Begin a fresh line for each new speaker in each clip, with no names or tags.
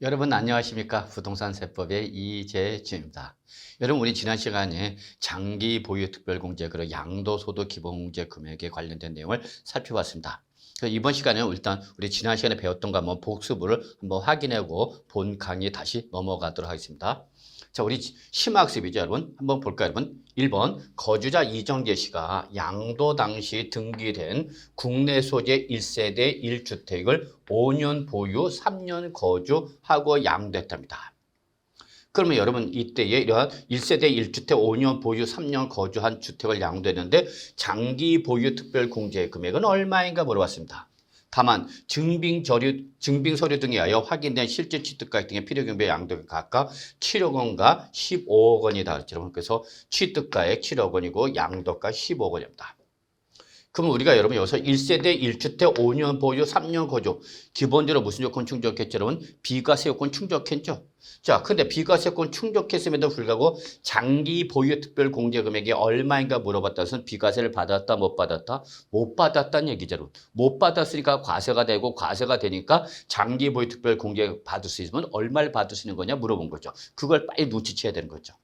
여러분 안녕하십니까? 부동산 세법의 이재준입니다. 여러분 우리 지난 시간에 장기 보유 특별공제 그리고 양도소득 기본공제 금액에 관련된 내용을 살펴봤습니다. 이번 시간에는 일단 우리 지난 시간에 배웠던 거 한번 복습을 한번 확인하고 본 강의 다시 넘어가도록 하겠습니다. 자, 우리 심학습이죠, 여러분. 한번 볼까요, 여러분? 1번, 거주자 이정재 씨가 양도 당시 등기된 국내 소재 1세대 1주택을 5년 보유, 3년 거주하고 양도했답니다. 그러면 여러분 이때에 이러한 1세대 1주택 5년 보유 3년 거주한 주택을 양도했는데 장기 보유 특별공제 금액은 얼마인가 물어봤습니다. 다만 증빙 서류 등에 의하여 확인된 실제 취득가액 등의 필요경비의 양도가 각각 7억 원과 15억 원이다. 그래서 취득가액 7억 원이고 양도가 15억 원입니다. 그럼 우리가 여러분 여기서 1세대 1주택 5년 보유 3년 거주 기본적으로 무슨 요건 충족했죠? 여러분 비과세 요건 충족했죠? 자, 근데 비과세 요건 충족했음에도 불구하고 장기 보유 특별 공제 금액이 얼마인가 물어봤다. 그래서 비과세를 받았다 못 받았다? 못 받았다는 얘기죠. 못 받았으니까 과세가 되고 과세가 되니까 장기 보유 특별 공제 받을 수 있으면 얼마를 받을 수 있는 거냐 물어본 거죠. 그걸 빨리 눈치채야 되는 거죠.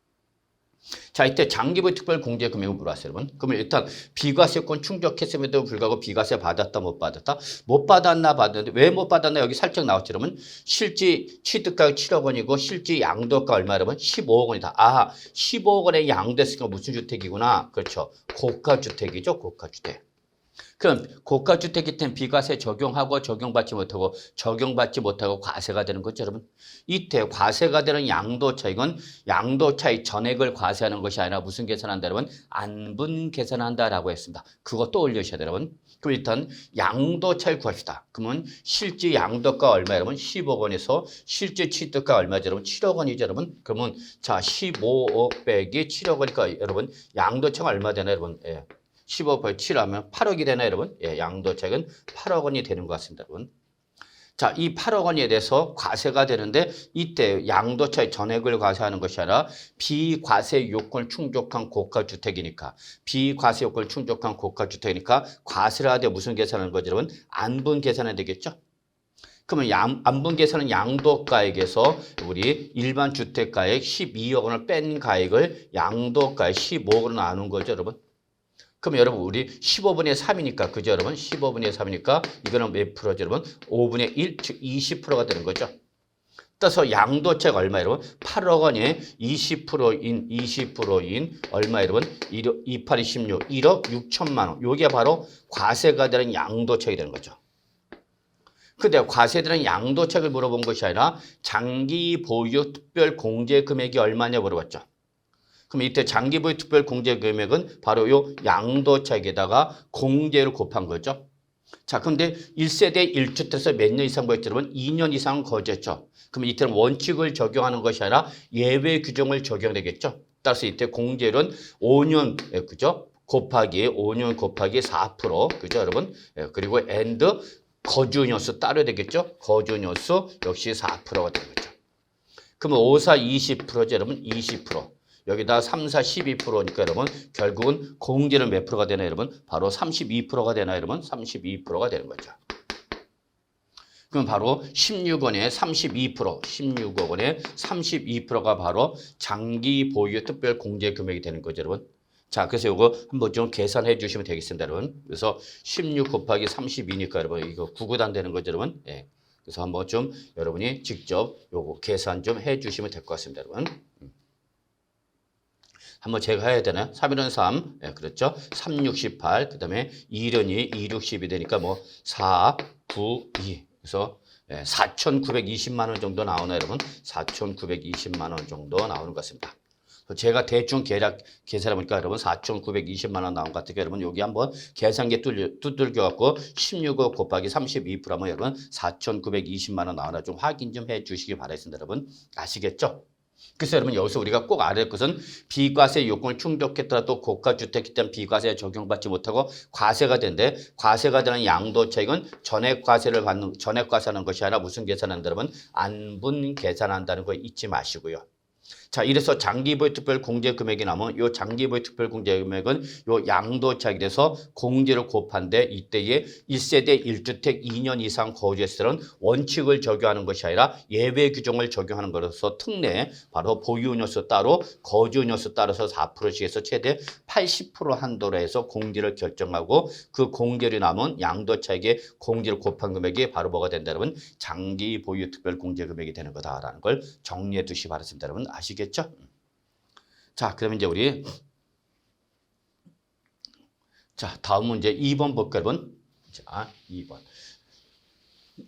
자, 이때 장기보유 특별 공제 금액을 물어봤어요, 여러분. 그러면 일단 비과세권 충족했음에도 불구하고 비과세 받았다, 못 받았다? 못 받았나 받았는데 왜 못 받았나 여기 살짝 나왔죠, 여러분. 실지 취득가가 7억 원이고 실지 양도가 얼마 여러분? 15억 원이다. 아하, 15억 원에 양도했으니까 무슨 주택이구나. 그렇죠. 고가주택이죠, 고가주택. 그럼 고가주택일 땐 비과세 적용하고 적용받지 못하고 과세가 되는 거죠, 여러분. 이때 과세가 되는 양도차익은 양도차익 전액을 과세하는 것이 아니라 무슨 계산한다, 여러분? 안분 계산한다라고 했습니다. 그거 또 올려주셔야 돼요, 여러분. 그럼 일단 양도차익 구합시다. 그러면 실제 양도가 얼마, 여러분? 10억 원에서 실제 취득가 얼마죠, 여러분? 7억 원이죠, 여러분. 그러면 자 15억 빼기 7억 원이니까 여러분 양도차익 얼마 되나요, 여러분? 예. 15% 7하면 8억이 되나요, 여러분? 예, 양도차익은 8억 원이 되는 것 같습니다, 여러분. 자, 이 8억 원에 대해서 과세가 되는데 이때 양도차익 전액을 과세하는 것이 아니라 비과세 요건을 충족한 고가주택이니까 비과세 요건을 충족한 고가주택이니까 과세를 하되 무슨 계산하는 거죠, 여러분? 안분 계산해야 되겠죠? 그러면 안분 계산은 양도가액에서 우리 일반 주택가액 12억 원을 뺀 가액을 양도가액 15억 원으로 나눈 거죠, 여러분? 그럼 여러분 우리 15분의 3이니까 그죠 여러분? 15분의 3이니까 이거는 몇 프로죠 여러분? 5분의 1, 즉 20%가 되는 거죠. 따라서 양도차익 얼마 여러분? 8억 원에 20%인 얼마 여러분? 28, 26, 1억 6천만 원. 이게 바로 과세가 되는 양도차익이 되는 거죠. 근데 과세되는 양도차익을 물어본 것이 아니라 장기 보유 특별 공제 금액이 얼마냐 물어봤죠. 그럼 이때 장기보유 특별 공제 금액은 바로 요 양도차익에다가 공제를 곱한 거죠. 자, 근데 1세대 1주택에서 몇 년 이상 보였죠, 여러분? 2년 이상 거주했죠. 그럼 이때는 원칙을 적용하는 것이 아니라 예외 규정을 적용되겠죠. 따라서 이때 공제율은 5년, 그죠? 곱하기 5년 곱하기 4%, 그죠, 여러분? 그리고 and 거주년수 따로 되겠죠? 거주년수 역시 4%가 되는 거죠. 그러면 5, 4, 20%죠, 여러분? 20%. 여기다 3, 4, 12%니까 여러분 결국은 공제는 몇 프로가 되나요, 여러분? 바로 32%가 되나요, 여러분? 32%가 되는 거죠. 그럼 바로 16원에 32%, 16억 원에 32%가 바로 장기 보유 특별 공제 금액이 되는 거죠, 여러분. 자, 그래서 이거 한번 좀 계산해 주시면 되겠습니다, 여러분. 그래서 16 곱하기 32니까 여러분 이거 9구단 되는 거죠, 여러분. 예. 그래서 한번 좀 여러분이 직접 요거 계산 좀 해 주시면 될 것 같습니다, 여러분. 한번 제가 해야 되나요? 3일은 3, 예, 그렇죠? 3, 68, 그 다음에 2는 2, 2, 6, 12 되니까 뭐 4, 9, 2. 그래서 4,920만 원 정도 나오나요, 여러분? 4,920만 원 정도 나오는 것 같습니다. 제가 대충 계산해보니까 여러분 4,920만 원 나온 것 같으니까 여러분 여기 한번 계산기 두들겨갖고 16억 곱하기 32%하면 여러분 4,920만 원 나오나 좀 확인 좀 해주시기 바라겠습니다, 여러분. 아시겠죠? 그래서 여러분 여기서 우리가 꼭 알아야 할 것은 비과세 요건을 충족했더라도 고가주택이 때는 비과세에 적용받지 못하고 과세가 되는데 과세가 되는 양도차익은 전액과세하는 것이 아니라 무슨 계산한다 여러분? 안분 계산한다는 거 잊지 마시고요. 자, 이래서 장기보유 특별 공제 금액이 나면 요 장기보유 특별 공제 금액은 요 양도차익에 대해서 공제를 곱한데 이때에 1세대 1주택 2년 이상 거주했을 때는 원칙을 적용하는 것이 아니라 예외 규정을 적용하는 것으로서 특례 바로 보유 연수 따로 거주 연수 따라서 4%씩에서 최대 80% 한도로 해서 공제를 결정하고 그 공제를 남은 양도차익의 공제를 곱한 금액이 바로 뭐가 된다 여러분? 장기보유 특별 공제 금액이 되는 거다라는 걸 정리해 두시기 바랍니다. 여러분 아시겠죠? 자, 그러면 이제 우리 자, 다음 문제 2번 볼까요, 여러분? 자, 2번.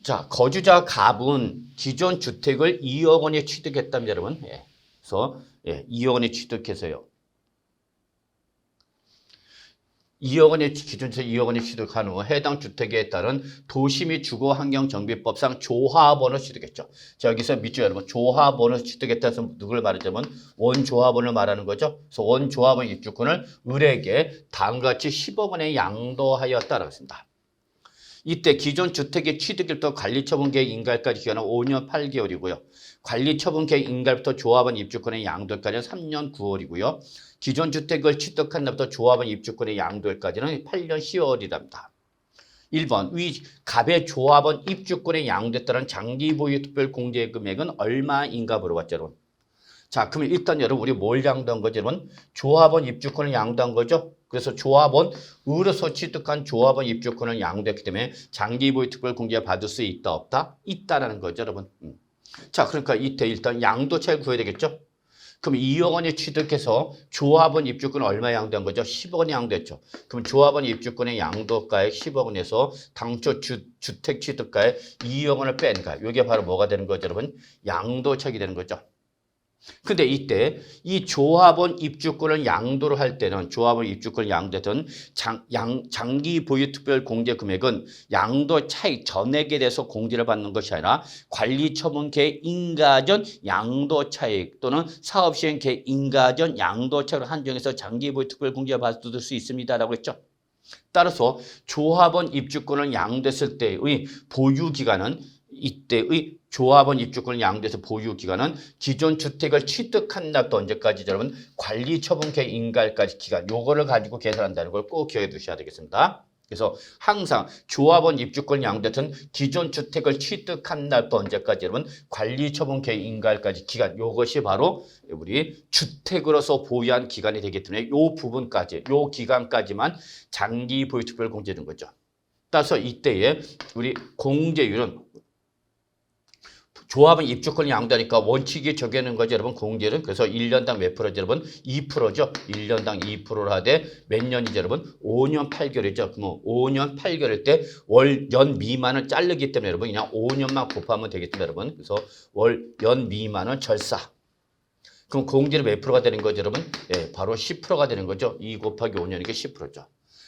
자, 거주자 갑은 기존 주택을 2억 원에 취득했답니다, 여러분. 예. 그래서 2억 원에 취득해서요. 2억 원의 기준세 2억 원에 취득한 후 해당 주택에 따른 도시 및 주거환경정비법상 조합원을 취득했죠. 자, 여기서 밑줄 여러분 조합원을 취득했다 해서 누굴 말하자면 원조합원을 말하는 거죠. 그래서 원조합원 입주권을 을에게 다음과 같이 10억 원에 양도하였다라고 했습니다. 이때 기존 주택의 취득일부터 관리처분계획 인가일까지 기간은 5년 8개월이고요. 관리처분계획 인가일부터 조합원 입주권의 양도일까지는 3년 9월이고요. 기존 주택을 취득한 날부터 조합원 입주권의 양도일까지는 8년 10월이랍니다. 1번 위 갑의 조합원 입주권의 양도에 따른 장기보유 특별공제 금액은 얼마인가 물어봤죠, 여러분. 자, 그러면 일단 여러분 우리 뭘 양도한 거죠, 여러분? 조합원 입주권을 양도한 거죠. 그래서 조합원 을에서 취득한 조합원 입주권을 양도했기 때문에 장기보유 특별공제 받을 수 있다 없다? 있다라는 거죠, 여러분. 자, 그러니까 이때 일단 양도차익 구해야 되겠죠. 그럼 2억 원에 취득해서 조합원 입주권을 얼마 양도한 거죠? 10억 원에 양도했죠. 그럼 조합원 입주권의 양도가액 10억 원에서 당초 주택 취득가액 2억 원을 빼니까 이게 바로 뭐가 되는 거죠, 여러분? 양도차익이 되는 거죠. 근데 이때 이 조합원 입주권을 양도를 할 때는 조합원 입주권을 양도했던 장기 보유 특별 공제 금액은 양도 차익 전액에 대해서 공제를 받는 것이 아니라 관리 처분 계획 인가 전 양도 차익 또는 사업 시행 계획 인가 전 양도 차익을 한정해서 장기 보유 특별 공제를 받을 수 있습니다라고 했죠. 따라서 조합원 입주권을 양도했을 때의 보유 기간은 이때의 조합원 입주권을 양도해서 보유 기간은 기존 주택을 취득한 날부터 언제까지 여러분 관리처분 계획 인가일까지 기간 요거를 가지고 계산한다는 걸 꼭 기억해 두셔야 되겠습니다. 그래서 항상 조합원 입주권 양도했던 기존 주택을 취득한 날부터 언제까지 여러분 관리처분 계획 인가일까지 기간 요것이 바로 우리 주택으로서 보유한 기간이 되기 때문에 요 부분까지 요 기간까지만 장기 보유 특별 공제된 거죠. 따라서 이때에 우리 공제율은 조합은 입주권을 양도하니까 원칙이 적용하는 거죠, 여러분. 공제는 그래서 1년당 몇 프로죠, 여러분? 2%죠. 1년당 2%를 하되 몇 년이죠, 여러분? 5년 8개월이죠. 그럼 5년 8개월일 때 월 연 미만을 자르기 때문에 여러분 그냥 5년만 곱하면 되겠습니다, 여러분. 그래서 월 연 미만은 절사. 그럼 공제는 몇 프로가 되는 거죠, 여러분? 예, 바로 10%가 되는 거죠. 2 곱하기 5년이니까 10%죠.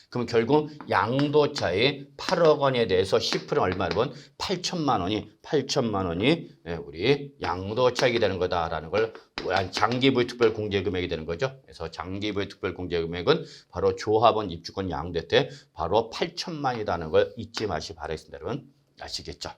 그럼 결국 양도차의 8억 원에 대해서 10%는 얼마 여러분? 8천만 원이 우리 양도차익이 되는 거다라는 걸 장기보유 특별 공제 금액이 되는 거죠. 그래서 장기보유 특별 공제 금액은 바로 조합원 입주권 양도 때 바로 8천만이라는 걸 잊지 마시기 바라겠습니다, 여러분. 아시겠죠?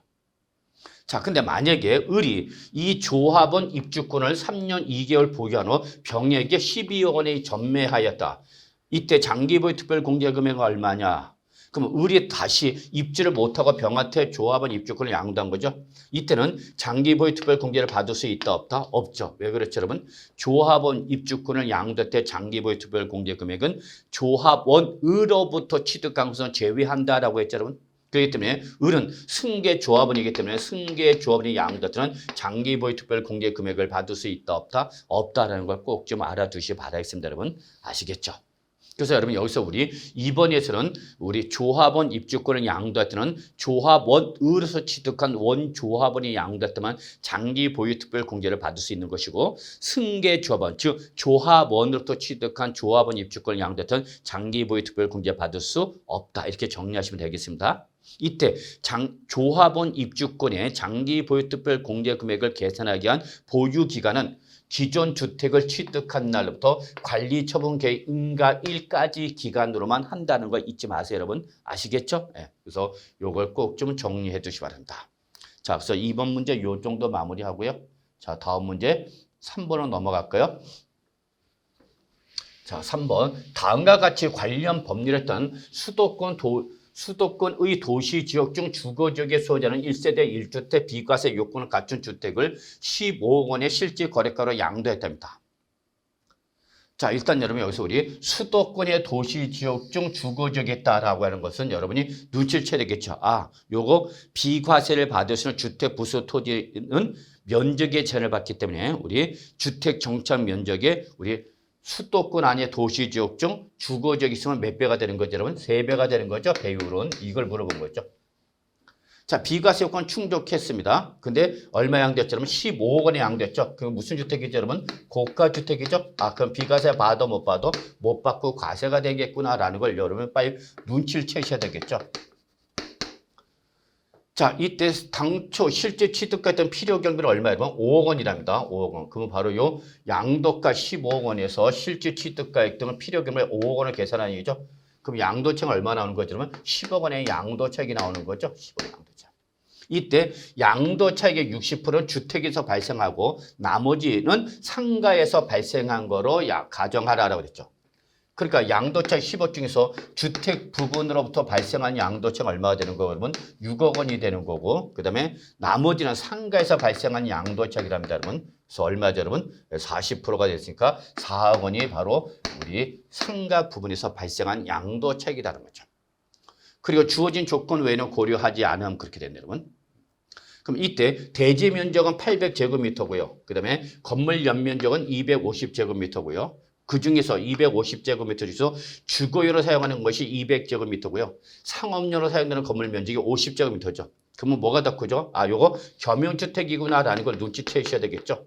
자, 근데 만약에 을이 이 조합원 입주권을 3년 2개월 보유한 후 병에게 12억 원에 전매하였다. 이때 장기보유 특별 공제 금액은 얼마냐? 그럼 을이 다시 입주를 못하고 병한테 조합원 입주권을 양도한 거죠. 이때는 장기보유 특별 공제를 받을 수 있다 없다? 없죠. 왜 그렇죠, 여러분? 조합원 입주권을 양도할 때 장기보유 특별 공제 금액은 조합원으로부터 취득한 것은 제외한다라고 했죠, 여러분. 그렇기 때문에 을은 승계 조합원이기 때문에 승계 조합원이 양도하는 장기보유 특별 공제 금액을 받을 수 있다 없다? 없다라는 걸 꼭 좀 알아두시기 바라겠습니다, 여러분. 아시겠죠? 그래서 여러분 여기서 우리 2번에서는 우리 조합원 입주권을 양도할 때는 조합원으로서 취득한 원조합원이 양도할 때만 장기 보유 특별 공제를 받을 수 있는 것이고 승계 조합원 즉 조합원으로부터 취득한 조합원 입주권을 양도할 때는 장기 보유 특별 공제 받을 수 없다. 이렇게 정리하시면 되겠습니다. 이때 조합원 입주권의 장기 보유 특별 공제 금액을 계산하기 위한 보유 기간은 기존 주택을 취득한 날부터 관리처분 계획 인가일까지 기간으로만 한다는 거 잊지 마세요, 여러분. 아시겠죠? 네. 그래서 이걸 꼭 좀 정리해 주시기 바랍니다. 자, 그래서 2번 문제 요 정도 마무리하고요. 자, 다음 문제 3번으로 넘어갈까요? 자, 3번. 다음과 같이 관련 법률에 따른 수도권의 도시 지역 중 주거지역에 소유자는 1세대 1주택 비과세 요건을 갖춘 주택을 15억 원의 실질 거래가로 양도했답니다. 자, 일단 여러분 여기서 우리 수도권의 도시 지역 중 주거지역에 있다라고 하는 것은 여러분이 눈치를 채야 되겠죠. 아, 요거 비과세를 받을 수 있는 주택 부수 토지는 면적의 제한을 받기 때문에 우리 주택 정착 면적에 우리 수도권 안에 도시 지역 중 주거지역이 있으면 몇 배가 되는 거죠, 여러분? 3배가 되는 거죠, 배율은. 이걸 물어본 거죠. 자, 비과세 요건 충족했습니다. 근데 얼마 양도했죠? 여러분 15억 원에 양도했죠. 그럼 무슨 주택이죠, 여러분? 고가 주택이죠. 아, 그럼 비과세 받아 못 받아? 못 받고 과세가 되겠구나라는 걸 여러분 빨리 눈치를 채셔야 되겠죠. 자, 이때 당초 실제 취득했던 필요 경비는 얼마예요? 5억 원이랍니다. 5억 원. 그러면 바로 요 양도가 15억 원에서 실제 취득가액 등을 필요 경비 5억 원을 계산하는 얘기죠. 그럼 양도차익은 얼마 나오는 거죠? 그러면 10억 원의 양도차익이 나오는 거죠. 10억 원 양도차익. 이때 양도차익의 60%는 주택에서 발생하고 나머지는 상가에서 발생한 거로 가정하라고 그랬죠. 그러니까 양도차익 10억 중에서 주택 부분으로부터 발생한 양도차익 얼마가 되는 거고 그러면 6억 원이 되는 거고 그다음에 나머지는 상가에서 발생한 양도차익이랍니다, 여러분. 그래서 얼마죠, 여러분? 40%가 됐으니까 4억 원이 바로 우리 상가 부분에서 발생한 양도차익이라는 거죠. 그리고 주어진 조건 외에는 고려하지 않으면 그렇게 되네요, 여러분. 그럼 이때 대지 면적은 800제곱미터고요. 그 다음에 건물 연면적은 250제곱미터고요. 그 중에서 250제곱미터 중에서 주거용으로 사용하는 것이 200제곱미터고요. 상업용으로 사용되는 건물 면적이 50제곱미터죠. 그러면 뭐가 더 크죠? 아, 요거 겸용주택이구나라는 걸 눈치채셔야 되겠죠.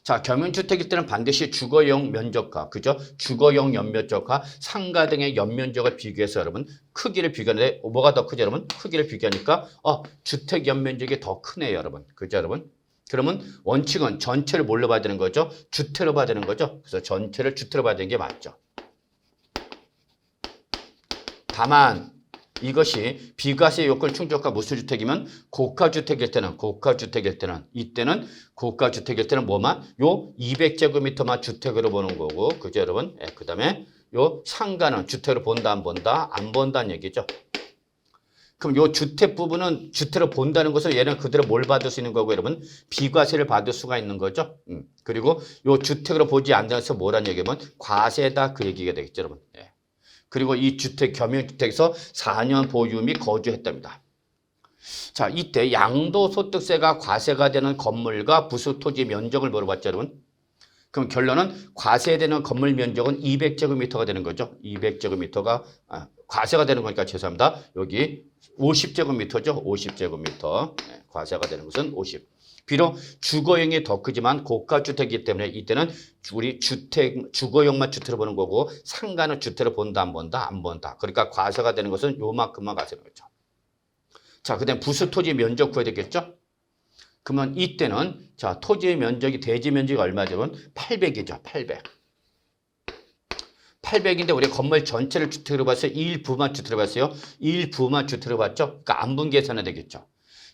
자, 겸용주택일 때는 반드시 주거용 면적과, 그죠? 주거용 연면적과 상가 등의 연면적을 비교해서 여러분 크기를 비교하는데 뭐가 더 크죠, 여러분? 크기를 비교하니까 주택 연면적이 더 크네요, 여러분. 그죠, 여러분? 그러면 원칙은 전체를 뭘로 봐야 되는 거죠? 주택으로 봐야 되는 거죠. 그래서 전체를 주택으로 봐야 되는 게 맞죠. 다만 이것이 비과세 요건을 충족한 무슨 주택이면 고가주택일 때는 이때는 고가주택일 때는 뭐만? 요 200제곱미터만 주택으로 보는 거고 그죠, 여러분? 그 다음에 요 상가는 주택으로 본다 안 본다? 안 본다는 얘기죠. 그럼 요 주택 부분은 주택으로 본다는 것은 얘는 그대로 뭘 받을 수 있는 거고 여러분? 비과세를 받을 수가 있는 거죠. 그리고 요 주택으로 보지 않아서 뭐란 얘기면 과세다 그 얘기가 되겠죠, 여러분. 그리고 이 주택 겸용주택에서 4년 보유 및 거주했답니다. 자, 이때 양도소득세가 과세가 되는 건물과 부수 토지 면적을 물어봤죠, 여러분. 그럼 결론은 과세되는 건물 면적은 200제곱미터가 되는 거죠. 200제곱미터가 과세가 되는 거니까 죄송합니다. 여기 50제곱미터죠. 50제곱미터. 과세가 되는 것은 50. 비록 주거용이 더 크지만 고가주택이기 때문에 이때는 우리 주거용만 주택으로 보는 거고 상가는 주택으로 본다 안 본다? 안 본다. 그러니까 과세가 되는 것은 요만큼만 과세는 거죠. 자, 그다음 부수 토지 면적 구해야 되겠죠? 그러면 이때는 자, 토지의 면적이 대지 면적이 얼마죠? 800이죠. 800. 800인데 우리 건물 전체를 주택으로 봤어요. 일부만 주택으로 봤어요. 일부만 주택으로 봤죠? 그러니까 안분 계산은 되겠죠.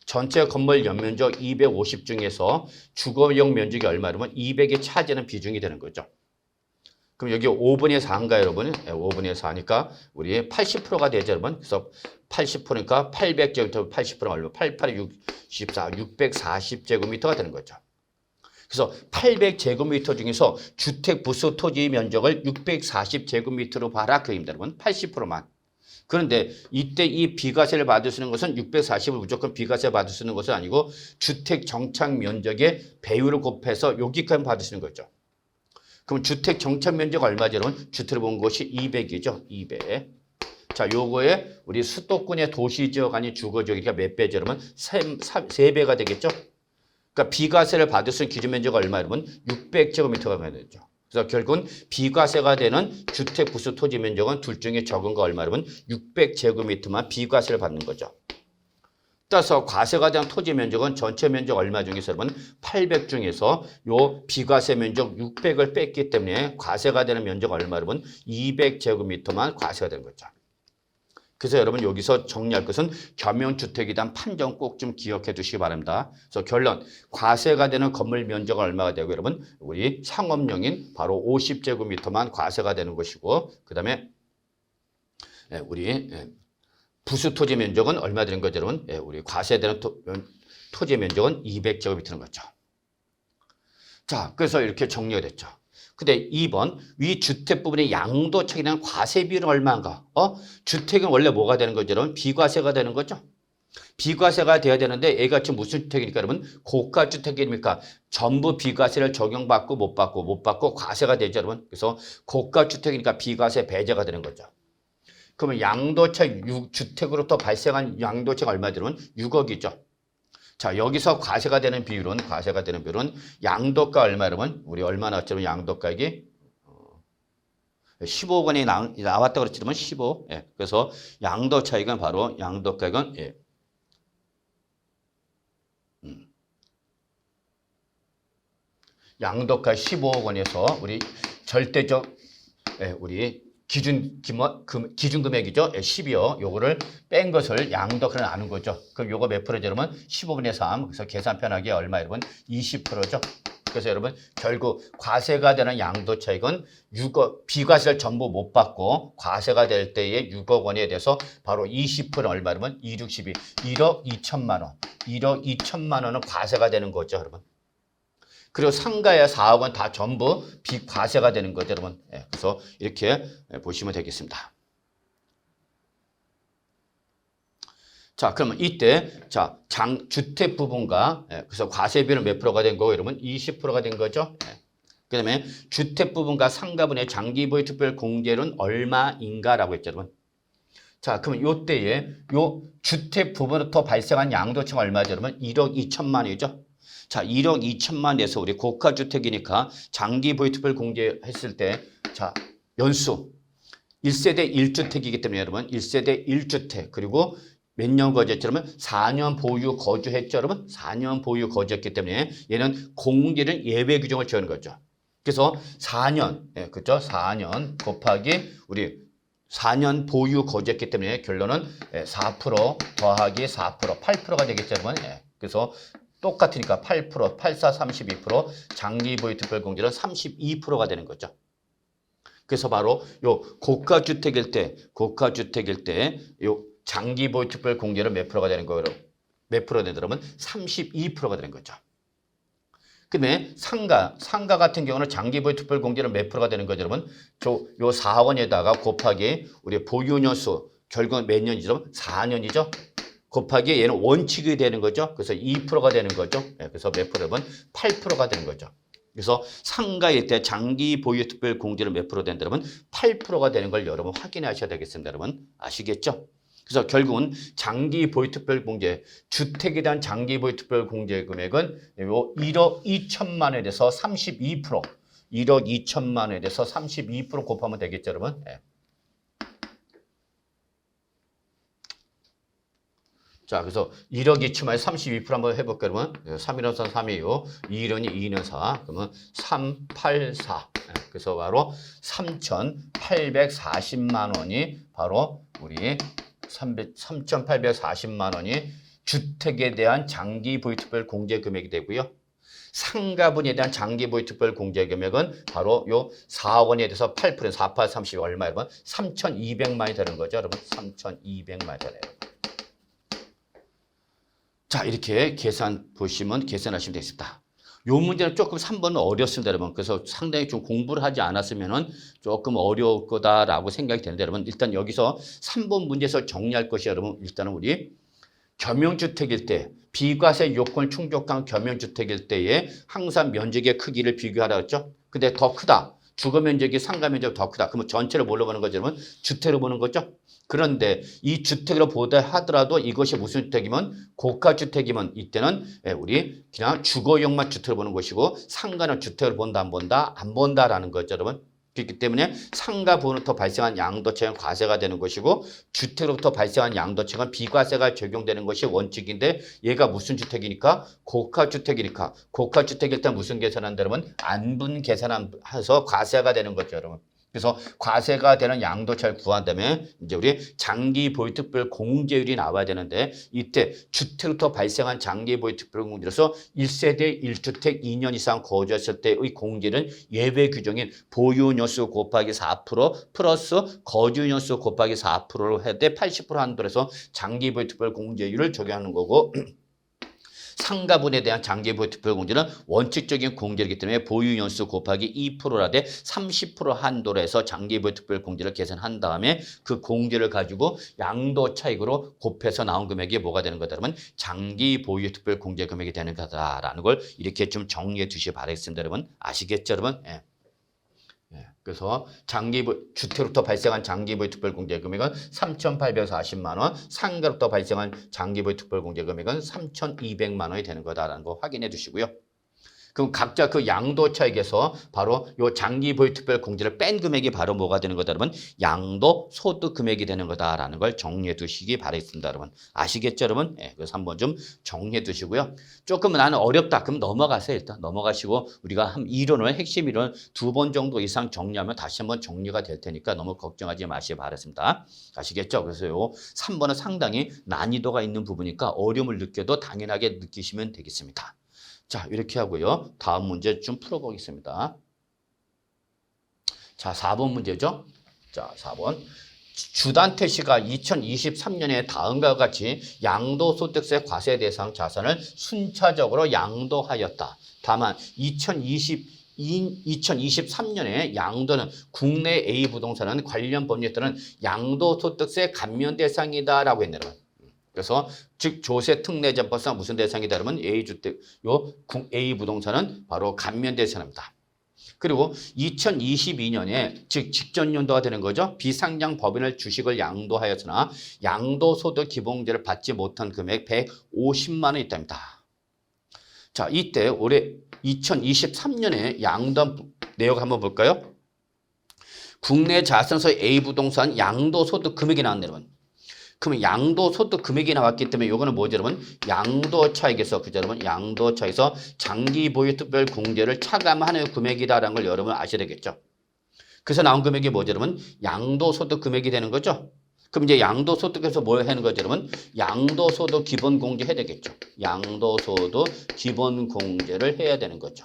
전체 건물 연면적 250 중에서 주거용 면적이 얼마냐면 200이 차지하는 비중이 되는 거죠. 그럼 여기 5분의 4인가요, 여러분? 5분의 4니까 우리 80%가 되죠, 여러분. 그래서 80%니까 800제곱미터 80%가 얼마? 88, 64, 640제곱미터가 되는 거죠. 그래서 800제곱미터 중에서 주택 부수 토지 면적을 640제곱미터로 봐라 그 입니다, 여러분. 80%만. 그런데 이때 이 비과세를 받을 수 있는 것은 640을 무조건 비과세 받을 수 있는 것은 아니고 주택 정착 면적의 배율을 곱해서 여기까지 받을 수 있는 거죠. 그럼 주택 정착 면적 얼마죠, 여러분? 주택을 본 것이 200이죠. 200. 자, 요거에 우리 수도권의 도시지역 아닌 주거지역이니까 몇 배죠, 여러분? 3배가 되겠죠? 그러니까 비과세를 받을 수 있는 기준 면적이 얼마, 여러분? 600제곱미터가 되죠. 그래서 결국은 비과세가 되는 주택 부수 토지 면적은 둘 중에 적은 거 얼마, 여러분? 600제곱미터만 비과세를 받는 거죠. 따라서 과세가 된 토지 면적은 전체 면적 얼마 중에서 여러분 800 중에서 요 비과세 면적 600을 뺐기 때문에 과세가 되는 면적 얼마 여러분 200제곱미터만 과세가 되는 거죠. 그래서 여러분 여기서 정리할 것은 겸용주택에 대한 판정 꼭 좀 기억해 두시기 바랍니다. 그래서 결론, 과세가 되는 건물 면적은 얼마가 되고 여러분 우리 상업용인 바로 50제곱미터만 과세가 되는 것이고 그 다음에 우리 부수 토지 면적은 얼마 되는 거죠 여러분? 우리 과세되는 토지 면적은 200제곱미터인 거죠. 자, 그래서 이렇게 정리가 됐죠. 근데 2번 위 주택 부분의 양도차익에 대한 과세 비율은 얼마인가? 주택은 원래 뭐가 되는 거죠 여러분? 비과세가 되는 거죠. 비과세가 돼야 되는데 얘가 지금 무슨 주택이니까 여러분? 고가 주택이니까 전부 비과세를 적용받고 못 받고 과세가 되죠 여러분. 그래서 고가 주택이니까 비과세 배제가 되는 거죠. 그러면 양도차익 주택으로부터 발생한 양도차익 얼마 되면 6억이죠. 자, 여기서 과세가 되는 비율은 양도가 얼마 여러분? 우리 얼마 나왔죠? 양도가액이 15억 원이 나왔다 그랬지 그러면 15. 그래서 양도 차익은 바로 양도가액은 양도가 15억 원에서 우리 절대적 우리 기준 금액이죠. 12억. 요거를 뺀 것을 양도가를 나눈 거죠. 그럼 요거 몇 프로죠, 여러분? 15분의 3. 그래서 계산 편하게 얼마, 여러분? 20%죠. 그래서 여러분, 결국 과세가 되는 양도 차익은 6억, 비과세를 전부 못 받고 과세가 될 때의 6억 원에 대해서 바로 20% 얼마, 여러분? 2, 6, 12. 1억 2천만 원. 1억 2천만 원은 과세가 되는 거죠, 여러분. 그리고 상가의 4억 원 다 전부 비과세가 되는 거죠, 여러분. 그래서 이렇게 보시면 되겠습니다. 자, 그러면 이때 주택 부분과 그래서 과세비는 몇 프로가 된 거고, 여러분 20%가 된 거죠. 그다음에 주택 부분과 상가분의 장기보유 특별 공제는 얼마인가라고 했죠, 여러분. 자, 그러면 요때에 요 주택 부분부터 발생한 양도차익 얼마죠, 여러분? 1억 2천만 원이죠. 자, 1억 2천만 원에서 우리 고가주택이니까 장기보유특별 공제했을 때, 자, 연수 1세대 1주택이기 때문에 여러분 1세대 1주택 그리고 몇 년 거주했죠? 그러면 4년 보유 거주했죠? 여러분 4년 보유 거주했기 때문에 얘는 공제는 예외 규정을 지어는 거죠. 그래서 4년, 그죠? 4년 곱하기 우리 4년 보유 거주했기 때문에 결론은 4% 더하기 4%, 8%가 되겠죠, 여러분. 그래서 똑같으니까 8%, 84, 32%, 장기보유특별공제는 32%가 되는 거죠. 그래서 바로 요 고가주택일 때 요 장기보유특별공제는 몇 프로가 되는 거예요? 몇 프로 되더라면 32%가 되는 거죠. 그다음에 상가 같은 경우는 장기보유특별공제는 몇 프로가 되는 거죠, 여러분? 요 4억 원에다가 곱하기 우리 보유년수 결국은 몇 년이죠? 4년이죠. 곱하기 얘는 원칙이 되는 거죠. 그래서 2%가 되는 거죠. 그래서 몇 프로면 8%가 되는 거죠. 그래서 상가일 때 장기 보유 특별 공제는 몇 프로 된다면 8%가 되는 걸 여러분 확인하셔야 되겠습니다. 여러분 아시겠죠? 그래서 결국은 장기 보유 특별 공제, 주택에 대한 장기 보유 특별 공제 금액은 1억 2천만 원에 대해서 32%, 1억 2천만 원에 대해서 32% 곱하면 되겠죠, 여러분? 자, 그래서 1억 2천만에 32% 한번 해볼게요, 그러면. 3일은 4, 3이요. 2일은 2는 4. 그러면 3, 8, 4. 그래서 바로 3,840만 원이 바로 우리 3,840만 원이 주택에 대한 장기 보유 특별 공제 금액이 되고요. 상가분에 대한 장기 보유 특별 공제 금액은 바로 요 4억 원에 대해서 8%, 4, 8, 30 얼마예요? 3,200만 원이 되는 거죠, 여러분. 3,200만 원이 되네요. 자, 이렇게 보시면 계산하시면 되겠습니다. 요 문제는 조금 3번은 어렵습니다, 여러분. 그래서 상당히 좀 공부를 하지 않았으면 조금 어려울 거다라고 생각이 되는데, 여러분. 일단 여기서 3번 문제에서 정리할 것이 여러분, 일단은 우리 겸용주택일 때, 비과세 요건 충족한 겸용주택일 때에 항상 면적의 크기를 비교하라 했죠. 근데 더 크다. 주거 면적이 상가 면적이 더 크다. 그러면 전체를 뭘로 보는 거죠, 여러분? 주택으로 보는 거죠. 그런데 이 주택으로 보다 하더라도 이것이 무슨 주택이면 고가주택이면 이때는 우리 그냥 주거용만 주택을 보는 것이고 상가는 주택을 본다 안 본다? 안 본다라는 거죠, 여러분. 그렇기 때문에 상가 부분부터 발생한 양도차익은 과세가 되는 것이고 주택으로부터 발생한 양도차익은 비과세가 적용되는 것이 원칙인데 얘가 무슨 주택이니까 고가주택이니까 고가주택일 때 무슨 계산한다 그러면 안분 계산해서 과세가 되는 거죠, 여러분. 그래서 과세가 되는 양도차를 구한다면 이제 우리 장기 보유 특별 공제율이 나와야 되는데 이때 주택부터 발생한 장기 보유 특별 공제로서 1세대 1주택 2년 이상 거주했을 때의 공제는 예외 규정인 보유 년수 곱하기 4% 플러스 거주 년수 곱하기 4%로 해야 돼 80% 한도로 해서 장기 보유 특별 공제율을 적용하는 거고 상가분에 대한 장기보유 특별공제는 원칙적인 공제이기 때문에 보유연수 곱하기 2%라 돼 30% 한도로 해서 장기보유 특별공제를 계산한 다음에 그 공제를 가지고 양도 차익으로 곱해서 나온 금액이 뭐가 되는 거다 그러면 장기보유 특별공제 금액이 되는 거다라는 걸 이렇게 좀 정리해 주시기 바라겠습니다. 여러분 아시겠죠 여러분? 예. 그래서 주택으로부터 발생한 장기보유 특별공제 금액은 3,840만 원, 상가로부터 발생한 장기보유 특별공제 금액은 3,200만 원이 되는 거다라는 거 확인해 주시고요. 그럼 각자 그 양도 차익에서 바로 요 장기 보유 특별 공제를 뺀 금액이 바로 뭐가 되는 거다 여러분? 양도 소득 금액이 되는 거다라는 걸 정리해 두시기 바라겠습니다, 여러분. 아시겠죠, 여러분? 예, 그래서 한번 좀 정리해 두시고요. 조금 나는 어렵다. 그럼 넘어가세요. 일단 넘어가시고 우리가 한 이론을 핵심 이론 2번 정도 이상 정리하면 다시 한번 정리가 될 테니까 너무 걱정하지 마시기 바라겠습니다. 아시겠죠? 그래서 요 3번은 상당히 난이도가 있는 부분이니까 어려움을 느껴도 당연하게 느끼시면 되겠습니다. 자, 이렇게 하고요. 다음 문제 좀 풀어보겠습니다. 자, 4번 문제죠. 자, 4번. 주단태 씨가 2023년에 다음과 같이 양도소득세 과세 대상 자산을 순차적으로 양도하였다. 다만 2023년에 양도는 국내 A 부동산은 관련 법률에 따른 양도소득세 감면 대상이다라고 했네요. 그래서 즉 조세 특례점법상 무슨 대상이다 그러면 A주택 A 부동산은 바로 감면 대상입니다. 그리고 2022년에 즉 직전 연도가 되는 거죠. 비상장 법인을 주식을 양도하였으나 양도소득 기본공제를 받지 못한 금액 150만 원 있답니다. 자, 이때 올해 2023년에 양도한 내용 한번 볼까요? 국내 자산서 A 부동산 양도소득 금액이 나왔네요, 여러분. 그러면 양도소득 금액이 나왔기 때문에 요거는 뭐죠, 여러분? 양도차익에서, 그죠, 여러분? 양도차익에서 장기보유특별 공제를 차감하는 금액이다라는 걸 여러분 아셔야 되겠죠. 그래서 나온 금액이 뭐죠, 여러분? 양도소득 금액이 되는 거죠. 그럼 이제 양도소득에서 뭘 하는 거죠, 여러분? 양도소득 기본공제 해야 되겠죠. 양도소득 기본공제를 해야 되는 거죠.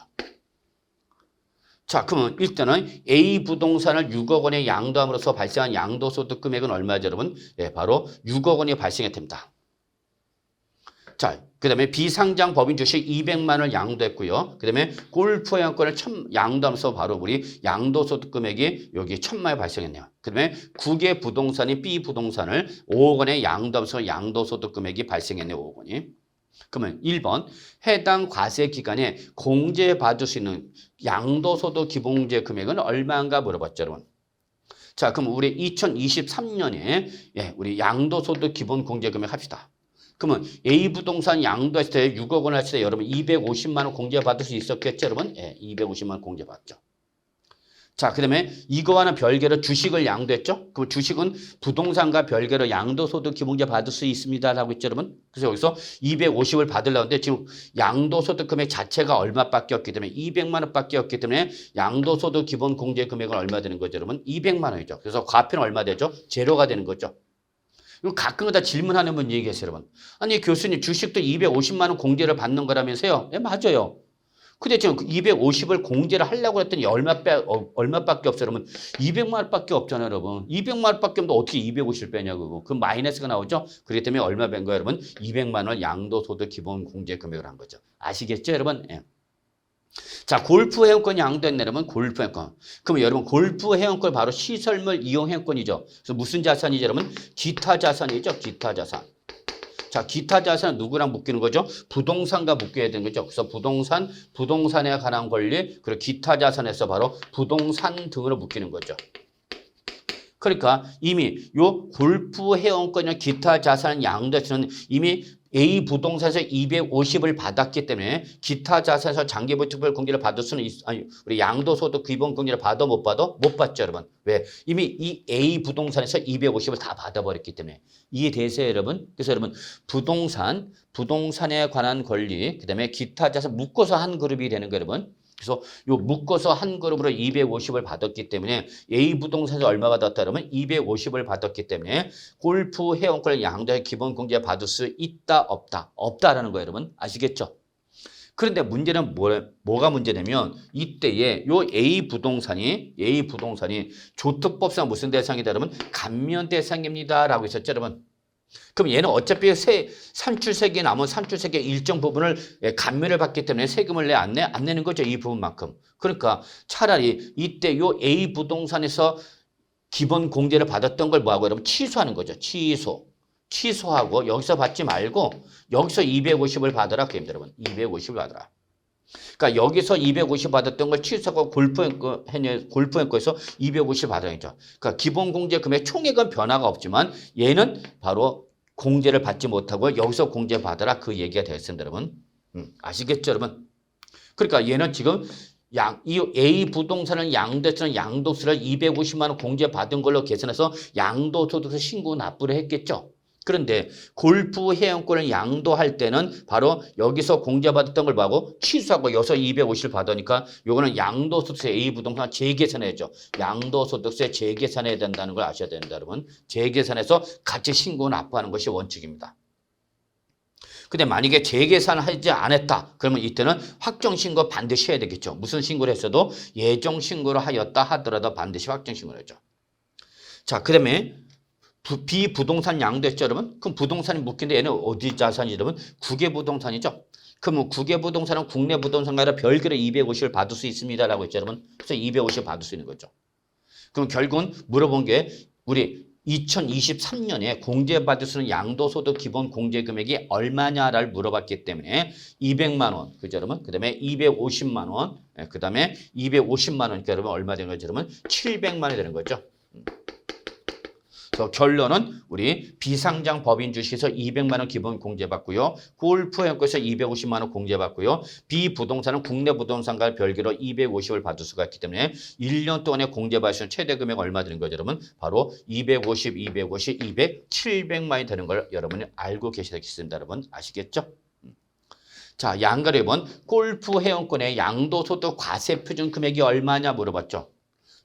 자, 그러면 일단은 A 부동산을 6억 원에 양도함으로써 발생한 양도소득 금액은 얼마죠, 여러분? 네, 바로 6억 원이 발생했답니다. 자, 그 다음에 비상장 법인 주식 200만 원을 양도했고요. 그 다음에 골프 회원권을 양도하면서 바로 우리 양도소득 금액이 여기 1,000만 원이 발생했네요. 그 다음에 국외 부동산인 B 부동산을 5억 원에 양도하면서 양도소득 금액이 발생했네요. 5억 원이. 그러면 1번 해당 과세 기간에 공제받을 수 있는 양도소득 기본공제 금액은 얼마인가 물어봤죠, 여러분. 자, 그럼 우리 2023년에 우리 양도소득 기본공제 금액 합시다. 그러면 A 부동산 양도했을 때 6억 원 했을 때 여러분 250만 원 공제받을 수 있었겠죠, 여러분? 250만 원 공제받죠. 자, 그 다음에 이거와는 별개로 주식을 양도했죠? 그럼 주식은 부동산과 별개로 양도소득 기본공제 받을 수 있습니다라고 했죠, 여러분? 그래서 여기서 250을 받으려고 하는데 지금 양도소득 금액 자체가 얼마밖에 없기 때문에 200만 원밖에 없기 때문에 양도소득 기본공제 금액은 얼마 되는 거죠, 여러분? 200만 원이죠. 그래서 과표는 얼마 되죠? 제로가 되는 거죠. 이거 가끔가다 질문하는 분 얘기했어요, 여러분. 아니, 교수님 주식도 250만 원 공제를 받는 거라면서요? 네, 맞아요. 근데 지금 250을 공제를 하려고 했더니 얼마밖에 없어요, 여러분? 200만 원밖에 없잖아요, 여러분. 200만 원밖에 없는데 어떻게 250을 빼냐고. 그럼 마이너스가 나오죠? 그렇기 때문에 얼마 뺀 거예요, 여러분? 200만 원 양도소득 기본 공제 금액을 한 거죠. 아시겠죠, 여러분? 예. 자, 골프 회원권 양도했네, 여러분. 골프 회원권. 그러면 여러분, 골프 회원권 바로 시설물 이용 회원권이죠. 그래서 무슨 자산이죠, 여러분? 기타 자산이죠, 기타 자산. 자, 기타 자산은 누구랑 묶이는 거죠? 부동산과 묶여야 되는 거죠. 그래서 부동산에 관한 권리, 그리고 기타 자산에서 바로 부동산 등으로 묶이는 거죠. 그러니까 이미 요 골프 회원권이나 기타 자산 양도에서는 이미 A 부동산에서 250을 받았기 때문에 기타 자산에서 장기보유 특별 공제를 받을 수는 우리 양도소득 기본 공제를 받아 못 받아? 못 받죠, 여러분. 왜? 이미 이 A 부동산에서 250을 다 받아버렸기 때문에. 이해되세요, 여러분? 그래서 여러분 부동산에 관한 권리, 그다음에 기타 자산 묶어서 한 그룹이 되는 거예요, 여러분. 그래서 요 묶어서 한 그룹으로 250을 받았기 때문에 A 부동산에서 얼마 받았다 그러면 250을 받았기 때문에 골프 회원권을 양도의 기본 공제 받을 수 있다 없다? 없다라는 거예요, 여러분. 아시겠죠? 그런데 문제는 뭐가 문제냐면 이때에 요 A 부동산이 조특법상 무슨 대상이다 그러면 감면 대상입니다라고 했었죠, 여러분. 그럼 얘는 어차피 산출세계 남은 산출세계 일정 부분을 감면을 받기 때문에 세금을 안 내는 거죠. 이 부분만큼. 그러니까 차라리 이때 요 A 부동산에서 기본 공제를 받았던 걸 뭐하고 여러분 취소하는 거죠. 취소하고 여기서 받지 말고 여기서 250을 받아라. 그입니다, 여러분. 250을 받아라. 그러니까 여기서 250 받았던 걸 취소하고 골프앤거에서 250 받아야죠. 그러니까 기본 공제 금액 총액은 변화가 없지만 얘는 바로 공제를 받지 못하고 여기서 공제 받아라 그 얘기가 되었습니다, 여러분. 아시겠죠, 여러분? 그러니까 얘는 지금 이 A 부동산을 양도세를 250만 원 공제 받은 걸로 계산해서 양도소득세 신고 납부를 했겠죠. 그런데 골프 회원권을 양도할 때는 바로 여기서 공제받았던 걸 봐고 취소하고 여기서 250을 받으니까 요거는 양도소득세 A 부동산 재계산해야죠. 양도소득세 재계산해야 된다는 걸 아셔야 됩니다, 여러분. 재계산해서 같이 신고 납부하는 것이 원칙입니다. 근데 만약에 재계산하지 않았다. 그러면 이때는 확정신고 반드시 해야 되겠죠. 무슨 신고를 했어도 예정신고를 하였다 하더라도 반드시 확정신고를 하죠. 자, 그 다음에 비부동산 양도했죠, 여러분? 그럼 부동산이 묶인데 얘는 어디 자산이죠, 여러분? 국외부동산이죠. 그럼 국외부동산은 국내 부동산과 아니라 별개로 250을 받을 수 있습니다라고 했죠, 여러분? 그래서 250을 받을 수 있는 거죠. 그럼 결국은 물어본 게 우리 2023년에 공제받을 수 있는 양도소득 기본 공제 금액이 얼마냐를 물어봤기 때문에 200만 원, 그죠, 여러분? 그 다음에 250만 원, 그 다음에 250만 원, 그러니까 여러분 얼마 되는 거죠, 여러분? 700만 원이 되는 거죠. 그래서 결론은 우리 비상장 법인 주식에서 200만 원 기본 공제받고요. 골프회원권에서 250만 원 공제받고요. 비부동산은 국내 부동산과 별개로 250을 받을 수가 있기 때문에 1년 동안에 공제받을 수 있는 최대 금액 얼마 되는 거죠, 여러분? 바로 250, 700만 원이 되는 걸 여러분이 알고 계시겠습니다, 여러분. 아시겠죠? 자, 양가로 1번 골프 회원권의 양도소득 과세 표준 금액이 얼마냐 물어봤죠.